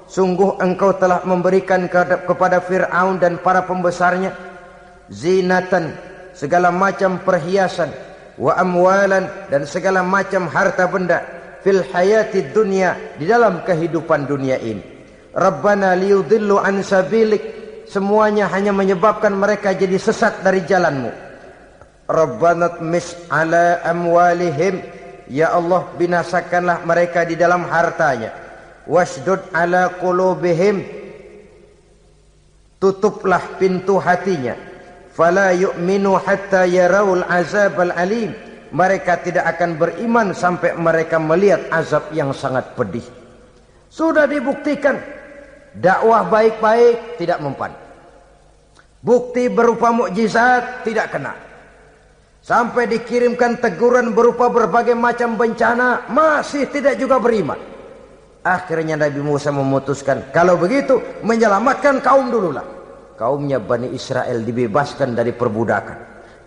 sungguh engkau telah memberikan kepada Fir'aun dan para pembesarnya zinatan, segala macam perhiasan, wa amwalan, dan segala macam harta benda, fil hayatid dunya, di dalam kehidupan dunia ini. Rabbana liyudillu an sabilik, semuanya hanya menyebabkan mereka jadi sesat dari jalanmu. Rabbana tmis ala amwalihim, ya Allah binasakanlah mereka di dalam hartanya. Wasdud ala qulubihim, tutuplah pintu hatinya. Fala yu'minu hatta yarawul azab al-alim, mereka tidak akan beriman sampai mereka melihat azab yang sangat pedih. Sudah dibuktikan dakwah baik-baik tidak mempan, bukti berupa mukjizat tidak kena, sampai dikirimkan teguran berupa berbagai macam bencana masih tidak juga beriman. Akhirnya Nabi Musa memutuskan, kalau begitu menyelamatkan kaum dululah. Kaumnya Bani Israel dibebaskan dari perbudakan,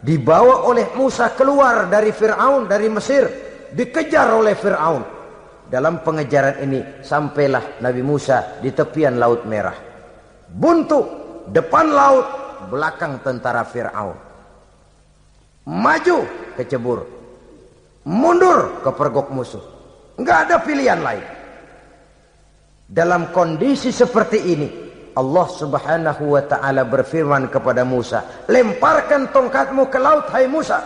dibawa oleh Musa keluar dari Fir'aun, dari Mesir, dikejar oleh Fir'aun. Dalam pengejaran ini sampailah Nabi Musa di tepian Laut Merah. Buntu, depan laut, belakang tentara Fir'aun. Maju kecebur, mundur kepergok musuh. Enggak ada pilihan lain. Dalam kondisi seperti ini, Allah subhanahu wa ta'ala berfirman kepada Musa, lemparkan tongkatmu ke laut, hai Musa.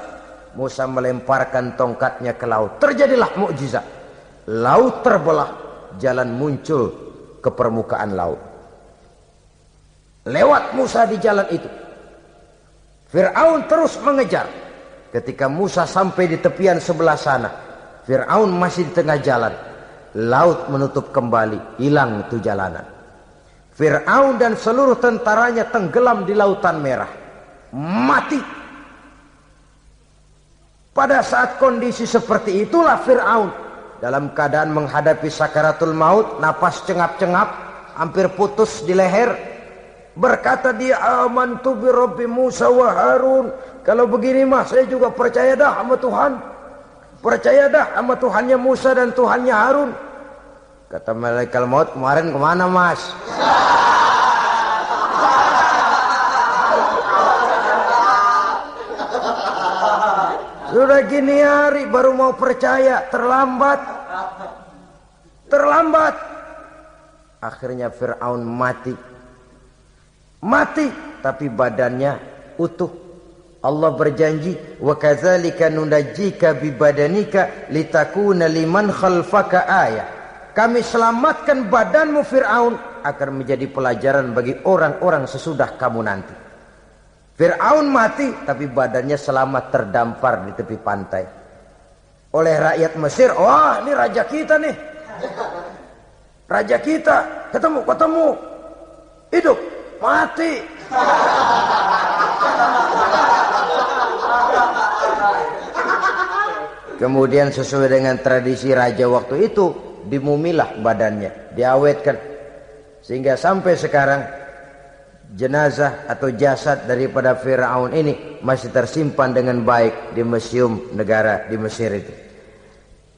Musa melemparkan tongkatnya ke laut. Terjadilah mukjizat. Laut terbelah, jalan muncul ke permukaan laut. Lewat Musa di jalan itu, Fir'aun terus mengejar. Ketika Musa sampai di tepian sebelah sana, Fir'aun masih di tengah jalan. Laut menutup kembali, hilang itu jalanan. Fir'aun dan seluruh tentaranya tenggelam di Lautan Merah, mati. Pada saat kondisi seperti itulah Fir'aun dalam keadaan menghadapi sakaratul maut, napas cengap-cengap, hampir putus di leher, berkata dia, amantu bi Rabbi Musa wa Harun. Kalau begini mah saya juga percaya dah sama Tuhan. Percaya dah sama Tuhannya Musa dan Tuhannya Harun. Kata malaikat maut, kemarin kemana mas? Sudah gini hari baru mau percaya, terlambat. Terlambat. Akhirnya Fir'aun mati. Mati, tapi badannya utuh. Allah berjanji, wa kadzalika nunajjika bi badanika litakuna liman khalfaka ayah. Kami selamatkan badanmu Fir'aun agar menjadi pelajaran bagi orang-orang sesudah kamu nanti. Fir'aun mati, tapi badannya selamat terdampar di tepi pantai. Oleh rakyat Mesir, wah ini raja kita nih. Raja kita, ketemu. Hidup, mati. Kemudian sesuai dengan tradisi raja waktu itu, dimumilah badannya, diawetkan. Sehingga sampai sekarang, jenazah atau jasad daripada Fir'aun ini masih tersimpan dengan baik di museum negara di Mesir itu.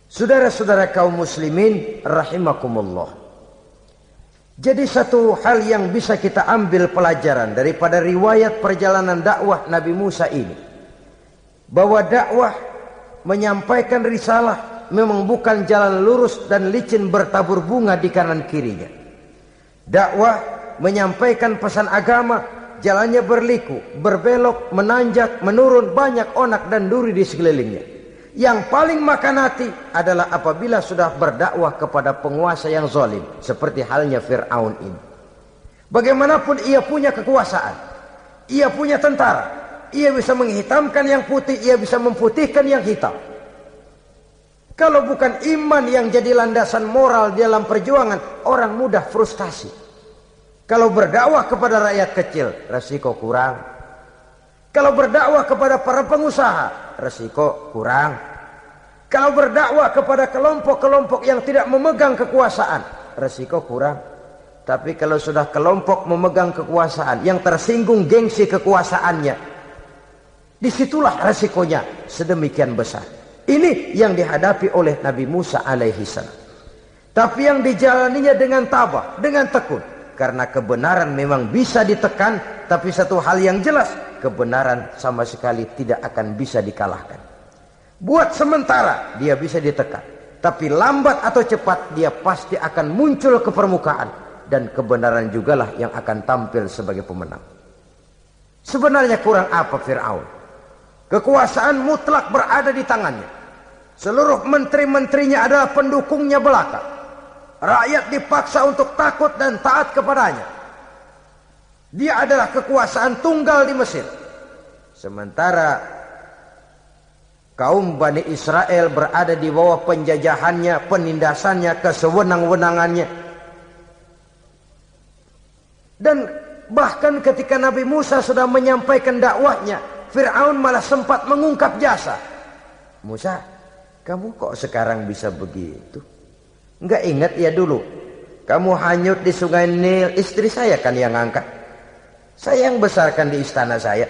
Saudara-saudara kaum muslimin rahimakumullah. Jadi satu hal yang bisa kita ambil pelajaran daripada riwayat perjalanan dakwah Nabi Musa ini, bahwa dakwah menyampaikan risalah memang bukan jalan lurus dan licin bertabur bunga di kanan kirinya. Dakwah menyampaikan pesan agama, jalannya berliku, berbelok, menanjak, menurun, banyak onak dan duri di sekelilingnya. Yang paling makan hati adalah apabila sudah berdakwah kepada penguasa yang zalim, seperti halnya Fir'aun ini. Bagaimanapun ia punya kekuasaan, ia punya tentara, ia bisa menghitamkan yang putih, ia bisa memutihkan yang hitam. Kalau bukan iman yang jadi landasan moral dalam perjuangan, orang mudah frustasi. Kalau berdakwah kepada rakyat kecil, resiko kurang. Kalau berdakwah kepada para pengusaha, resiko kurang. Kalau berdakwah kepada kelompok-kelompok yang tidak memegang kekuasaan, resiko kurang. Tapi kalau sudah kelompok memegang kekuasaan, yang tersinggung gengsi kekuasaannya, disitulah resikonya sedemikian besar. Ini yang dihadapi oleh Nabi Musa alaihi salam. Tapi yang dijalaninya dengan tabah, dengan tekun. Karena kebenaran memang bisa ditekan, tapi satu hal yang jelas, kebenaran sama sekali tidak akan bisa dikalahkan. Buat sementara dia bisa ditekan, tapi lambat atau cepat dia pasti akan muncul ke permukaan, dan kebenaran jugalah yang akan tampil sebagai pemenang. Sebenarnya kurang apa Fir'aun? Kekuasaan mutlak berada di tangannya. Seluruh menteri-menterinya adalah pendukungnya belaka. Rakyat dipaksa untuk takut dan taat kepadanya. Dia adalah kekuasaan tunggal di Mesir. Sementara kaum Bani Israel berada di bawah penjajahannya, penindasannya, kesewenang-wenangannya. Dan bahkan ketika Nabi Musa sudah menyampaikan dakwahnya, Fir'aun malah sempat mengungkap jasa. Musa, kamu kok sekarang bisa begitu? Enggak ingat ya dulu kamu hanyut di sungai Nil, istri saya kan yang ngangkat, saya yang besarkan di istana saya.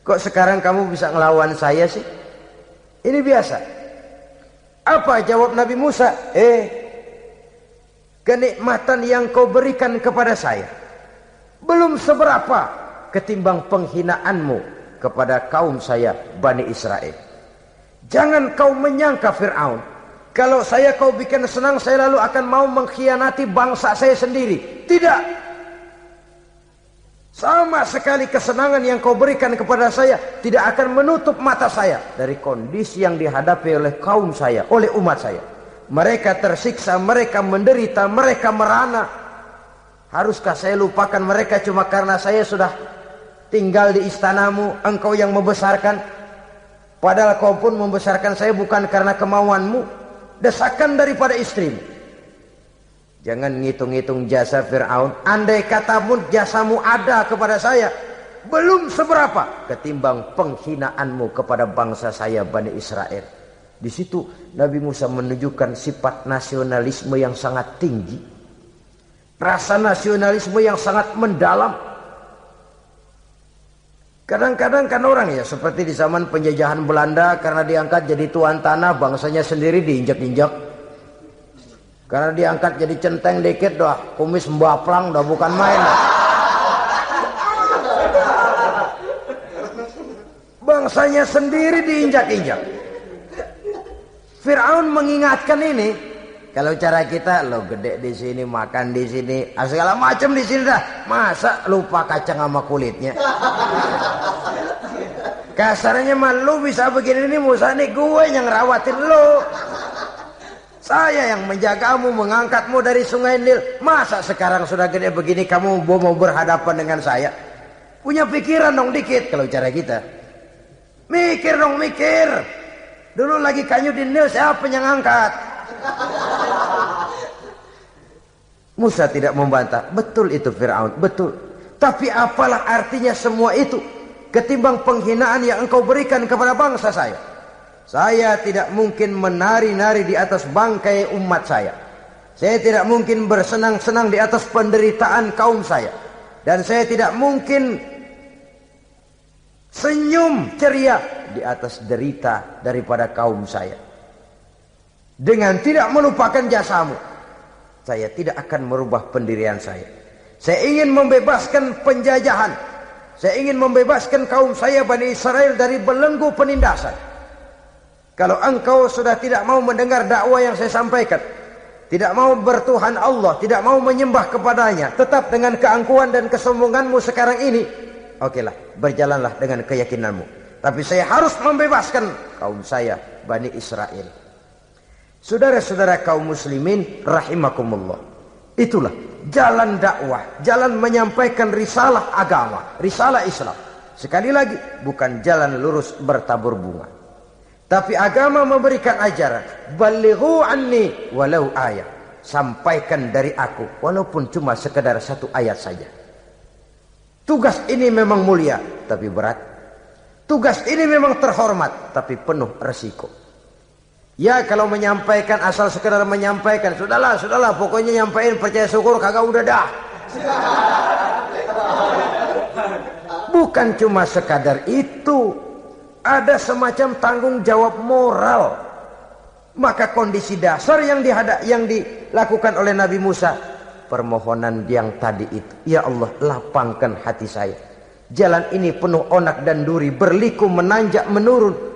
Kok sekarang kamu bisa ngelawan saya sih? Ini biasa. Apa jawab Nabi Musa? Kenikmatan yang kau berikan kepada saya belum seberapa ketimbang penghinaanmu kepada kaum saya Bani Israel. Jangan kau menyangka Fir'aun, kalau saya kau bikin senang, saya lalu akan mau mengkhianati bangsa saya sendiri. Tidak. Sama sekali kesenangan yang kau berikan kepada saya tidak akan menutup mata saya dari kondisi yang dihadapi oleh kaum saya, oleh umat saya. Mereka tersiksa, mereka menderita, mereka merana. Haruskah saya lupakan mereka cuma karena saya sudah tinggal di istanamu, engkau yang membesarkan? Padahal kau pun membesarkan saya bukan karena kemauanmu. Desakan daripada istrimu. Jangan ngitung-ngitung jasa Fir'aun. Andai katamu jasamu ada kepada saya, belum seberapa ketimbang penghinaanmu kepada bangsa saya Bani Israel. Di situ Nabi Musa menunjukkan sifat nasionalisme yang sangat tinggi, rasa nasionalisme yang sangat mendalam. Kadang-kadang kan orang ya seperti di zaman penjajahan Belanda, karena diangkat jadi tuan tanah, bangsanya sendiri diinjak-injak. Karena diangkat jadi centeng dikit dah, kumis mbaplang dah, bukan main. Bangsanya sendiri diinjak-injak. Fir'aun mengingatkan ini. Kalau cara kita, lo gede di sini, makan di sini, segala macam di sini dah. Masa lupa kacang sama kulitnya? Kasarnya mah lu bisa begini nih, Musa nih, gue yang rawatin lo. Saya yang menjagamu, mengangkatmu dari sungai Nil. Masa sekarang sudah gede begini kamu mau berhadapan dengan saya? Punya pikiran dong dikit kalau cara kita. Mikir dong, mikir. Dulu lagi kanyu di Nil, siapa yang angkat? Musa tidak membantah. Betul itu Fir'aun, betul. Tapi apalah artinya semua itu ketimbang penghinaan yang engkau berikan kepada bangsa saya? Saya tidak mungkin menari-nari di atas bangkai umat saya. Saya tidak mungkin bersenang-senang di atas penderitaan kaum saya. Dan saya tidak mungkin senyum ceria di atas derita daripada kaum saya. Dengan tidak melupakan jasamu, saya tidak akan merubah pendirian saya. Saya ingin membebaskan penjajahan. Saya ingin membebaskan kaum saya Bani Israel dari belenggu penindasan. Kalau engkau sudah tidak mau mendengar dakwah yang saya sampaikan, tidak mau bertuhan Allah, tidak mau menyembah kepadanya, tetap dengan keangkuhan dan kesombonganmu sekarang ini, okelah, berjalanlah dengan keyakinanmu. Tapi saya harus membebaskan kaum saya Bani Israel. Saudara-saudara kaum muslimin rahimakumullah. Itulah jalan dakwah, jalan menyampaikan risalah agama, risalah Islam. Sekali lagi, bukan jalan lurus bertabur bunga. Tapi agama memberikan ajaran, balighu anni walau ayat. Sampaikan dari aku walaupun cuma sekedar satu ayat saja. Tugas ini memang mulia tapi berat. Tugas ini memang terhormat tapi penuh resiko. Ya kalau menyampaikan asal sekedar menyampaikan, sudahlah, pokoknya nyampein, percaya syukur, kagak udah dah. Bukan cuma sekadar itu, ada semacam tanggung jawab moral. Maka kondisi dasar yang dilakukan oleh Nabi Musa, permohonan yang tadi itu, ya Allah lapangkan hati saya. Jalan ini penuh onak dan duri, berliku, menanjak, menurun.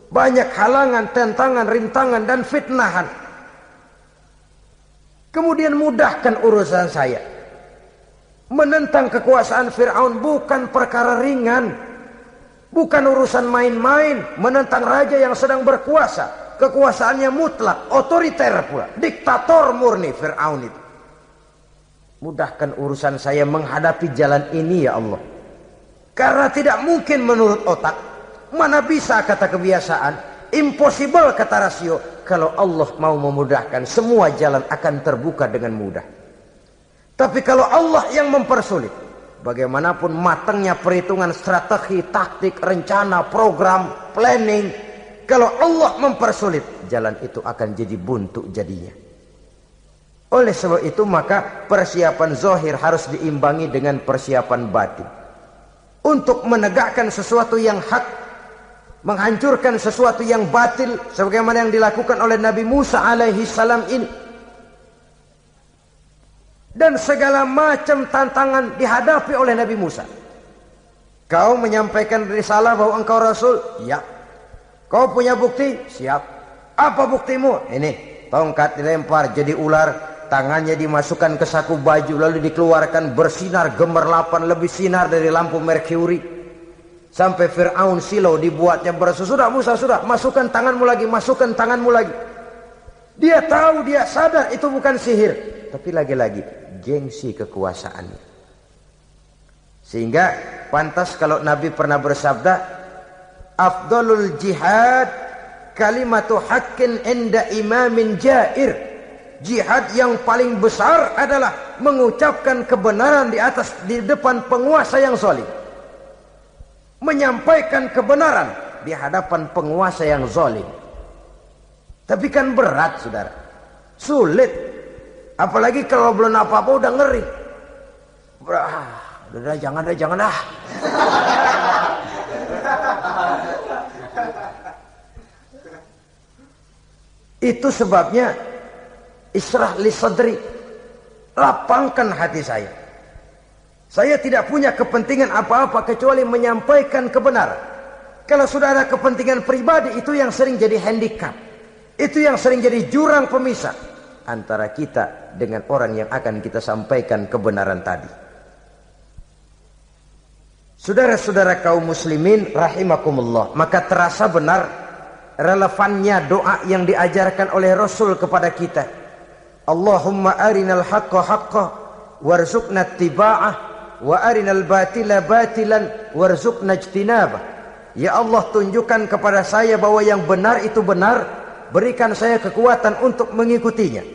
Banyak halangan, tentangan, rintangan, dan fitnahan. Kemudian mudahkan urusan saya. Menentang kekuasaan Fir'aun bukan perkara ringan. Bukan urusan main-main. Menentang raja yang sedang berkuasa. Kekuasaannya mutlak, otoriter pula. Diktator murni Fir'aun itu. Mudahkan urusan saya menghadapi jalan ini ya Allah. Karena tidak mungkin menurut otak. Mana bisa kata kebiasaan, impossible kata rasio. Kalau Allah mau memudahkan, semua jalan akan terbuka dengan mudah. Tapi kalau Allah yang mempersulit, bagaimanapun matangnya perhitungan strategi, taktik, rencana, program, planning, kalau Allah mempersulit, jalan itu akan jadi buntu jadinya. Oleh sebab itu maka persiapan zahir harus diimbangi dengan persiapan batin. Untuk menegakkan sesuatu yang hak, menghancurkan sesuatu yang batil, sebagaimana yang dilakukan oleh Nabi Musa alaihi salam ini. Dan segala macam tantangan dihadapi oleh Nabi Musa. Kau menyampaikan risalah bahwa engkau Rasul? Ya. Kau punya bukti? Siap. Apa buktimu? Ini, tongkat dilempar jadi ular, tangannya dimasukkan ke saku baju, lalu dikeluarkan bersinar gemerlapan, lebih sinar dari lampu merkuri. Sampai Fir'aun silau dibuatnya berasa. Sudah Musa, sudah, masukkan tanganmu lagi, masukkan tanganmu lagi. Dia tahu, dia sadar itu bukan sihir, tapi lagi-lagi gengsi kekuasaannya. Sehingga pantas kalau Nabi pernah bersabda, afdalul jihad kalimatu haqqin inda imamin jair. Jihad yang paling besar adalah mengucapkan kebenaran di depan penguasa yang zalim. menyampaikan kebenaran di hadapan penguasa yang zalim. Tapi kan berat, saudara. Sulit. Apalagi kalau belum apa-apa udah ngeri. Udah jangan dah. Itu sebabnya Ishrah li sadri, lapangkan hati saya. Saya tidak punya kepentingan apa-apa kecuali menyampaikan kebenaran. Kalau sudah ada kepentingan pribadi, itu yang sering jadi handicap. Itu yang sering jadi jurang pemisah antara kita dengan orang yang akan kita sampaikan kebenaran tadi. Saudara-saudara kaum muslimin rahimakumullah, maka terasa benar relevannya doa yang diajarkan oleh Rasul kepada kita. Allahumma arinal haqqa haqqa warzuqna ittiba'ah wa arinal batila batilan warzuqna ijtinabah. Ya Allah, tunjukkan kepada saya bahwa yang benar itu benar, berikan saya kekuatan untuk mengikutinya.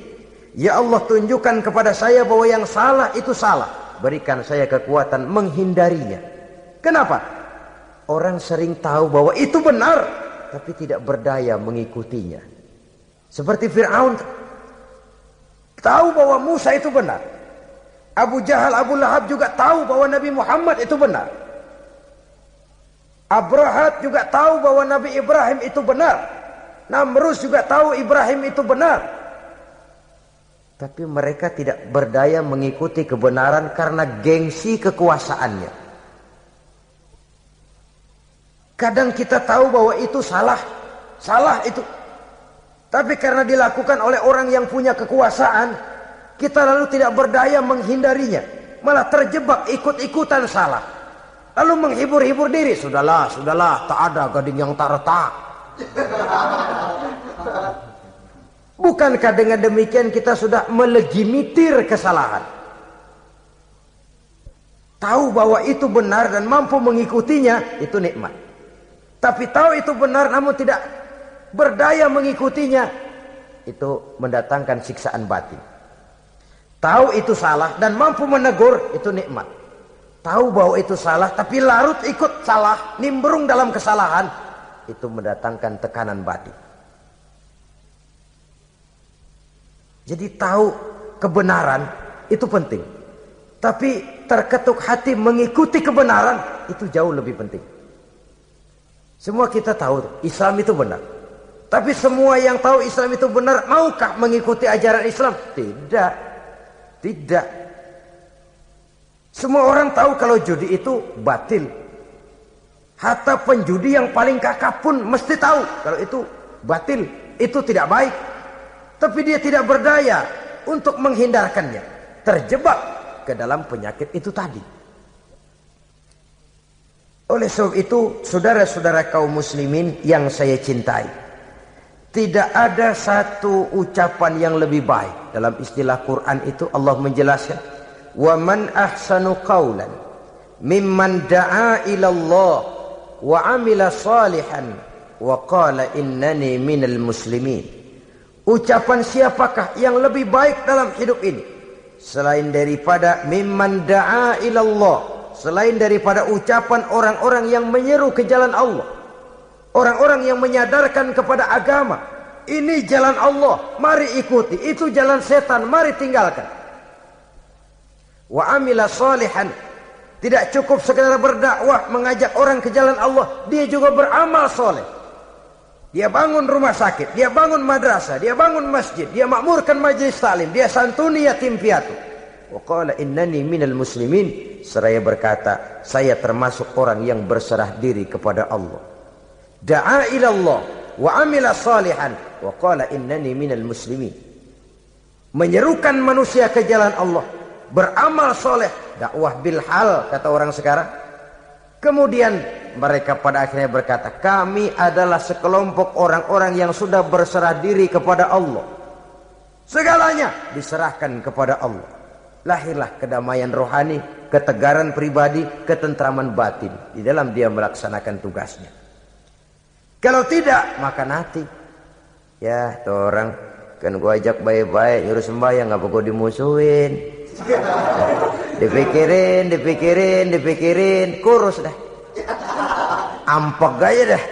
Ya Allah, tunjukkan kepada saya bahwa yang salah itu salah, berikan saya kekuatan menghindarinya. Kenapa? Orang sering tahu bahwa itu benar, tapi tidak berdaya mengikutinya. Seperti Fir'aun, tahu bahwa Musa itu benar. Abu Jahal, Abu Lahab juga tahu bahwa Nabi Muhammad itu benar. Abrahat juga tahu bahwa Nabi Ibrahim itu benar. Namrus juga tahu Ibrahim itu benar. Tapi mereka tidak berdaya mengikuti kebenaran karena gengsi kekuasaannya. Kadang kita tahu bahwa itu salah. Salah itu. Tapi karena dilakukan oleh orang yang punya kekuasaan, kita lalu tidak berdaya menghindarinya. Malah terjebak ikut-ikutan salah. Lalu menghibur-hibur diri. Sudahlah, tak ada gading yang tak retak. Bukankah dengan demikian kita sudah melegimitir kesalahan? Tahu bahwa itu benar dan mampu mengikutinya, itu nikmat. Tapi tahu itu benar namun tidak berdaya mengikutinya, itu mendatangkan siksaan batin. Tahu itu salah dan mampu menegur, itu nikmat. Tahu bahwa itu salah tapi larut ikut salah, nimbrung dalam kesalahan, itu mendatangkan tekanan batin. Jadi tahu kebenaran itu penting, tapi terketuk hati mengikuti kebenaran itu jauh lebih penting. Semua kita tahu Islam itu benar, tapi semua yang tahu Islam itu benar maukah mengikuti ajaran Islam? Tidak. Semua orang tahu kalau judi itu batil. Hatta penjudi yang paling kakap pun mesti tahu kalau itu batil, itu tidak baik. Tapi dia tidak berdaya untuk menghindarkannya. Terjebak ke dalam penyakit itu tadi. Oleh sebab itu, saudara-saudara kaum muslimin yang saya cintai, tidak ada satu ucapan yang lebih baik. Dalam istilah Quran itu Allah menjelaskan, wa man ahsanu qawlan mimman da'a ila Allah wa amila salihan wa qala innani minal muslimin. Ucapan siapakah yang lebih baik dalam hidup ini selain daripada mimman da'a ila Allah, selain daripada ucapan orang-orang yang menyeru ke jalan Allah, orang-orang yang menyadarkan kepada agama, ini jalan Allah, mari ikuti, itu jalan setan, mari tinggalkan. Wa amila salihan, tidak cukup sekedar berdakwah mengajak orang ke jalan Allah, dia juga beramal soleh. Dia bangun rumah sakit, dia bangun madrasah, dia bangun masjid, dia makmurkan majelis taklim, dia santuni yatim piatu. Wa qala innani minal muslimin, seraya berkata, saya termasuk orang yang berserah diri kepada Allah. Da'a ila Allah wa amila salihan wa qala innani minal muslimin. Menyerukan manusia ke jalan Allah, beramal soleh, dakwah bil hal kata orang sekarang. Kemudian mereka pada akhirnya berkata, kami adalah sekelompok orang-orang yang sudah berserah diri kepada Allah. Segalanya diserahkan kepada Allah. Lahirlah kedamaian rohani, ketegaran pribadi, ketentraman batin di dalam dia melaksanakan tugasnya. Kalau tidak, maka nanti ya tuh orang kan gua ajak baik-baik nyuruh sembahyang, ngapa gua dimusuhin? Dipikirin, kurus dah. ampek aja dah.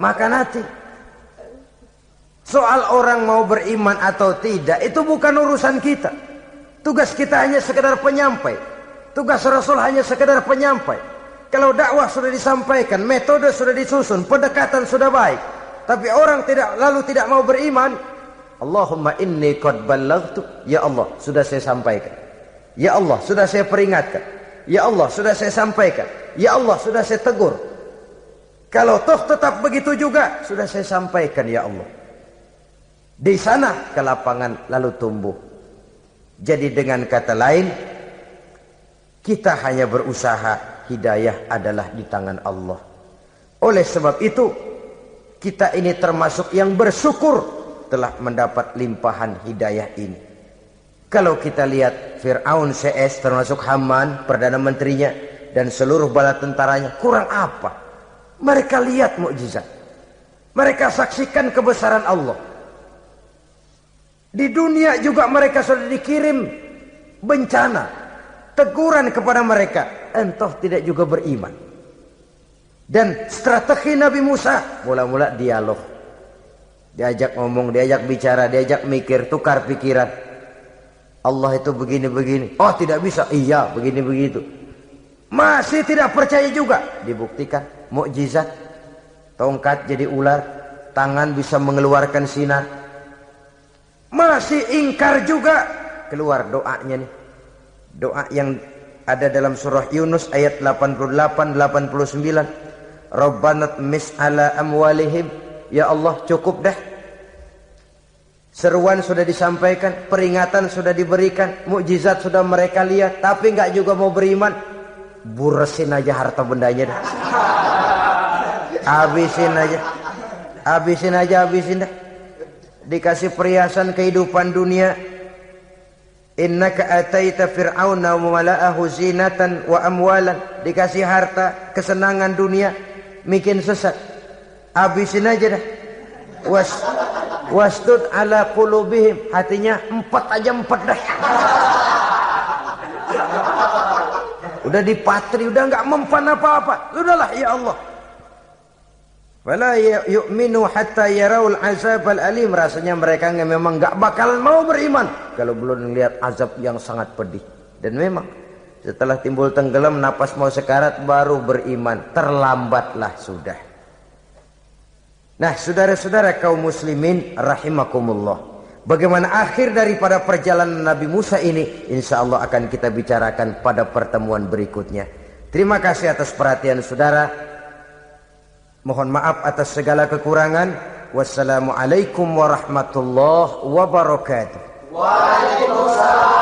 Makan hati. Soal orang mau beriman atau tidak itu bukan urusan kita. Tugas kita hanya sekedar penyampai. Tugas Rasul hanya sekedar penyampai. Kalau dakwah sudah disampaikan, metode sudah disusun, pendekatan sudah baik, tapi orang tidak mau beriman, Allahumma inni qad ballaghtu, ya Allah sudah saya sampaikan, ya Allah sudah saya peringatkan, ya Allah sudah saya sampaikan, ya Allah sudah saya tegur. Kalau toh tetap begitu juga, sudah saya sampaikan ya Allah. Di sana kelapangan lalu tumbuh. Jadi dengan kata lain, kita hanya berusaha, hidayah adalah di tangan Allah. Oleh sebab itu, kita ini termasuk yang bersyukur telah mendapat limpahan hidayah ini. Kalau kita lihat Fir'aun CS termasuk Haman, Perdana Menterinya, dan seluruh bala tentaranya, kurang apa? Mereka lihat mukjizat. Mereka saksikan kebesaran Allah. Di dunia juga mereka sudah dikirim bencana, teguran kepada mereka, entah tidak juga beriman. Dan strategi Nabi Musa mula-mula dialog, diajak ngomong, diajak bicara, diajak mikir, tukar pikiran. Allah itu begini-begini, oh tidak bisa, iya begini-begitu. Masih tidak percaya juga, dibuktikan mukjizat, tongkat jadi ular, tangan bisa mengeluarkan sinar. Masih ingkar juga, keluar doanya nih. Doa yang ada dalam surah Yunus ayat 88-89. Rabbana tmis ala amwalihim. Ya Allah cukup dah. Seruan sudah disampaikan, peringatan sudah diberikan, mukjizat sudah mereka lihat, tapi enggak juga mau beriman. Buresin aja harta bendanya dah. Habisin aja. Habisin dah. Dikasih perhiasan kehidupan dunia. Innaka ataita fir'auna wa mala'ahu zinatan wa amwalan. Dikasih harta, kesenangan dunia, bikin sesat. Habisin aja dah. Wastud ala qulubihim, hatinya empat dah. Udah dipatri, udah enggak mempan apa-apa. Sudahlah ya Allah. Wala yu'minu hatta yaraul azabal alim. Rasanya mereka memang enggak bakalan mau beriman kalau belum melihat azab yang sangat pedih. Dan memang setelah timbul tenggelam, napas mau sekarat, baru beriman. Terlambatlah sudah. Nah, saudara-saudara kaum muslimin rahimakumullah, bagaimana akhir daripada perjalanan Nabi Musa ini, insya Allah akan kita bicarakan pada pertemuan berikutnya. Terima kasih atas perhatian saudara. Mohon maaf atas segala kekurangan. Wassalamualaikum warahmatullahi wabarakatuh. Waalaikumsalam.